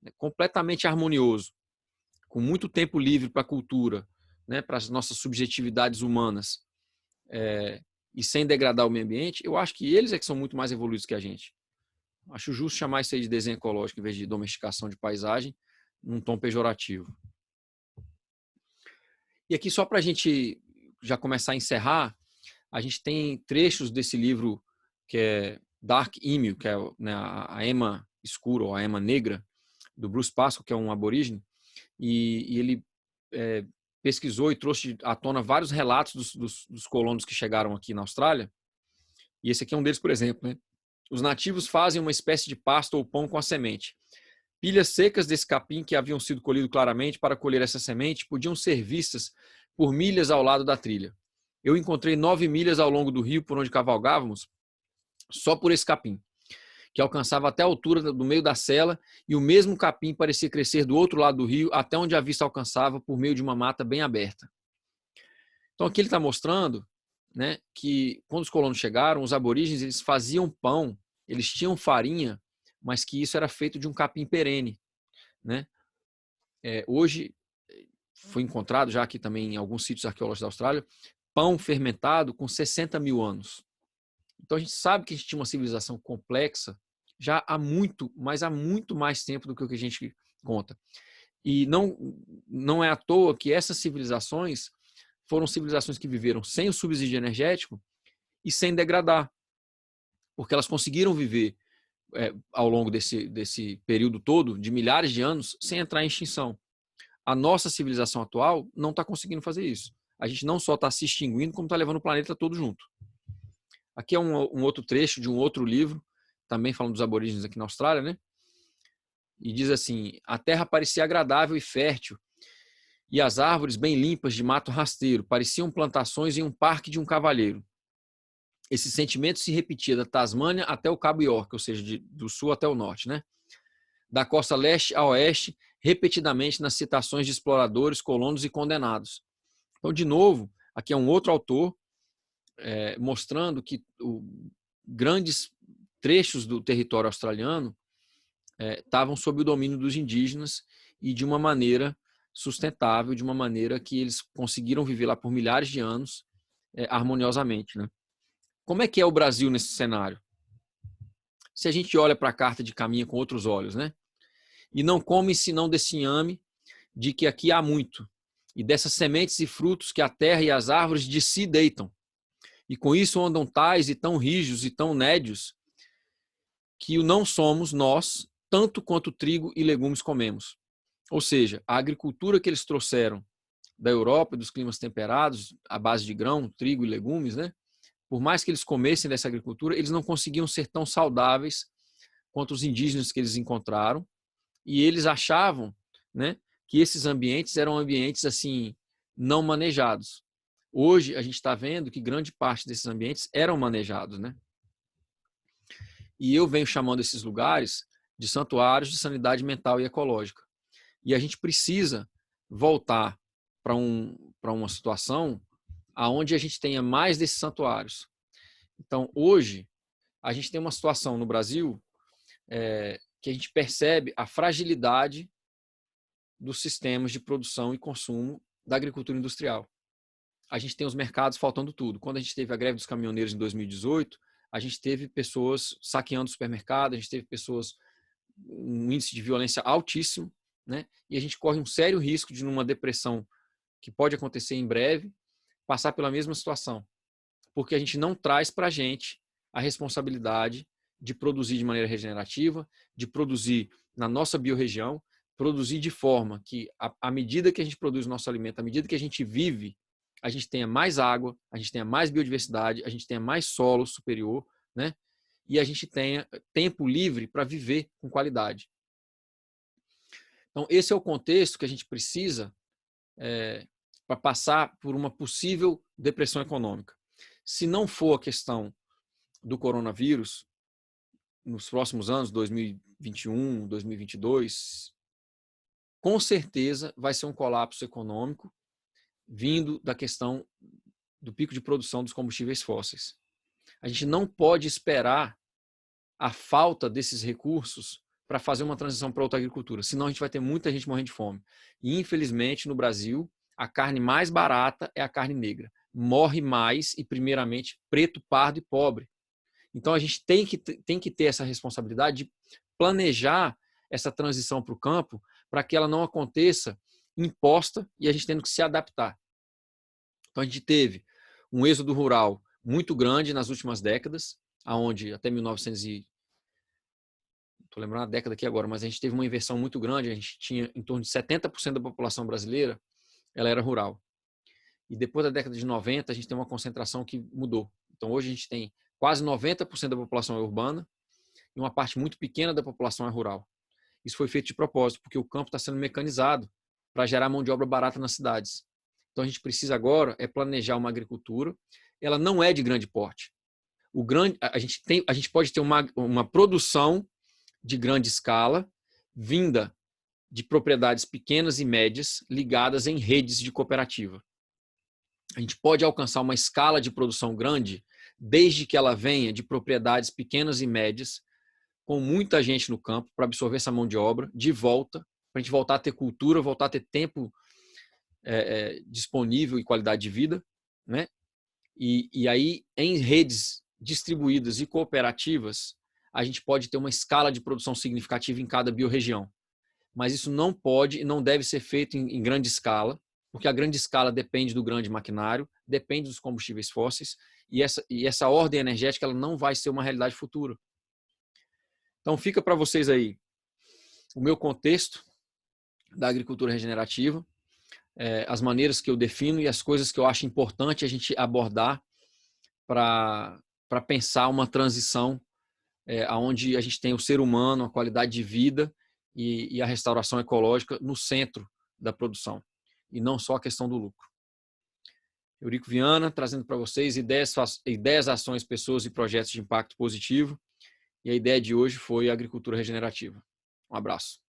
né, completamente harmonioso, com muito tempo livre para a cultura, né, para as nossas subjetividades humanas, e sem degradar o meio ambiente, eu acho que eles é que são muito mais evoluídos que a gente. Acho justo chamar isso aí de desenho ecológico em vez de domesticação de paisagem, num tom pejorativo. E aqui, só para a gente já começar a encerrar, a gente tem trechos desse livro que é Dark Emu, que é, né, a ema escura ou a ema negra, do Bruce Pascoe, que é um aborígene, e ele pesquisou e trouxe à tona vários relatos dos colonos que chegaram aqui na Austrália, e esse aqui é um deles, por exemplo, né? Os nativos fazem uma espécie de pasta ou pão com a semente. Pilhas secas desse capim que haviam sido colhido claramente para colher essa semente podiam ser vistas por milhas ao lado da trilha. Eu encontrei 9 milhas ao longo do rio por onde cavalgávamos só por esse capim, que alcançava até a altura do meio da sela, e o mesmo capim parecia crescer do outro lado do rio até onde a vista alcançava por meio de uma mata bem aberta. Então aqui ele está mostrando, né, que quando os colonos chegaram, os aborígenes eles faziam pão, eles tinham farinha, mas que isso era feito de um capim perene, né? Hoje foi encontrado já aqui também em alguns sítios arqueológicos da Austrália, pão fermentado com 60 mil anos. Então a gente sabe que a gente tinha uma civilização complexa já há muito, mas há muito mais tempo do que o que a gente conta. E não é à toa que essas civilizações foram civilizações que viveram sem o subsídio energético e sem degradar, porque elas conseguiram viver ao longo desse período todo, de milhares de anos, sem entrar em extinção. A nossa civilização atual não está conseguindo fazer isso. A gente não só está se extinguindo, como está levando o planeta todo junto. Aqui é um outro trecho de um outro livro, também falando dos aborígenes aqui na Austrália, né? E diz assim: a terra parecia agradável e fértil, e as árvores bem limpas de mato rasteiro pareciam plantações em um parque de um cavalheiro. Esse sentimento se repetia da Tasmânia até o Cabo York, ou seja, do sul até o norte, né? Da costa leste a oeste, repetidamente nas citações de exploradores, colonos e condenados. Então, de novo, aqui é um outro autor mostrando que grandes trechos do território australiano estavam sob o domínio dos indígenas e de uma maneira sustentável, de uma maneira que eles conseguiram viver lá por milhares de anos harmoniosamente, né? Como é que é o Brasil nesse cenário? Se a gente olha para a carta de caminho com outros olhos, né? E não come senão desse inhame de que aqui há muito, e dessas sementes e frutos que a terra e as árvores de si deitam. E com isso andam tais e tão rijos e tão nédios que o não somos nós, tanto quanto trigo e legumes comemos. Ou seja, a agricultura que eles trouxeram da Europa e dos climas temperados, à base de grão, trigo e legumes, né? Por mais que eles comessem dessa agricultura, eles não conseguiam ser tão saudáveis quanto os indígenas que eles encontraram, e eles achavam, né, que esses ambientes eram ambientes assim não manejados. Hoje a gente está vendo que grande parte desses ambientes eram manejados, né? E eu venho chamando esses lugares de santuários de sanidade mental e ecológica. E a gente precisa voltar para uma situação aonde a gente tenha mais desses santuários. Então, hoje, a gente tem uma situação no Brasil que a gente percebe a fragilidade dos sistemas de produção e consumo da agricultura industrial. A gente tem os mercados faltando tudo. Quando a gente teve a greve dos caminhoneiros em 2018, a gente teve pessoas saqueando o supermercado, a gente teve pessoas um índice de violência altíssimo, né? E a gente corre um sério risco de, numa depressão que pode acontecer em breve, passar pela mesma situação, porque a gente não traz para a gente a responsabilidade de produzir de maneira regenerativa, de produzir na nossa biorregião, produzir de forma que, à medida que a gente produz o nosso alimento, à medida que a gente vive, a gente tenha mais água, a gente tenha mais biodiversidade, a gente tenha mais solo superior, né? E a gente tenha tempo livre para viver com qualidade. Então, esse é o contexto que a gente precisa para passar por uma possível depressão econômica. Se não for a questão do coronavírus, nos próximos anos, 2021, 2022, com certeza vai ser um colapso econômico vindo da questão do pico de produção dos combustíveis fósseis. A gente não pode esperar a falta desses recursos para fazer uma transição para outra agricultura, senão a gente vai ter muita gente morrendo de fome. E, infelizmente, no Brasil, a carne mais barata é a carne negra. Morre mais e, primeiramente, preto, pardo e pobre. Então, a gente tem que ter essa responsabilidade de planejar essa transição para o campo para que ela não aconteça imposta e a gente tendo que se adaptar. Então, a gente teve um êxodo rural muito grande nas últimas décadas, aonde até 1900 estou lembrando a década aqui agora, mas a gente teve uma inversão muito grande, a gente tinha em torno de 70% da população brasileira, ela era rural. E depois da década de 90, a gente tem uma concentração que mudou. Então, hoje a gente tem quase 90% da população é urbana e uma parte muito pequena da população é rural. Isso foi feito de propósito, porque o campo está sendo mecanizado para gerar mão de obra barata nas cidades. Então, a gente precisa agora planejar uma agricultura. Ela não é de grande porte. A gente pode ter uma produção de grande escala, vinda de propriedades pequenas e médias ligadas em redes de cooperativa. A gente pode alcançar uma escala de produção grande desde que ela venha de propriedades pequenas e médias, com muita gente no campo para absorver essa mão de obra, de volta, para a gente voltar a ter cultura, voltar a ter tempo disponível e qualidade de vida, né? E aí, em redes distribuídas e cooperativas, a gente pode ter uma escala de produção significativa em cada biorregião. Mas isso não pode e não deve ser feito em grande escala, porque a grande escala depende do grande maquinário, depende dos combustíveis fósseis, e essa ordem energética ela não vai ser uma realidade futura. Então fica para vocês aí o meu contexto da agricultura regenerativa, as maneiras que eu defino e as coisas que eu acho importante a gente abordar para pensar uma transição onde a gente tem o ser humano, a qualidade de vida e a restauração ecológica no centro da produção, e não só a questão do lucro. Eurico Viana, trazendo para vocês ideias, ações, pessoas e projetos de impacto positivo. E a ideia de hoje foi a agricultura regenerativa. Um abraço.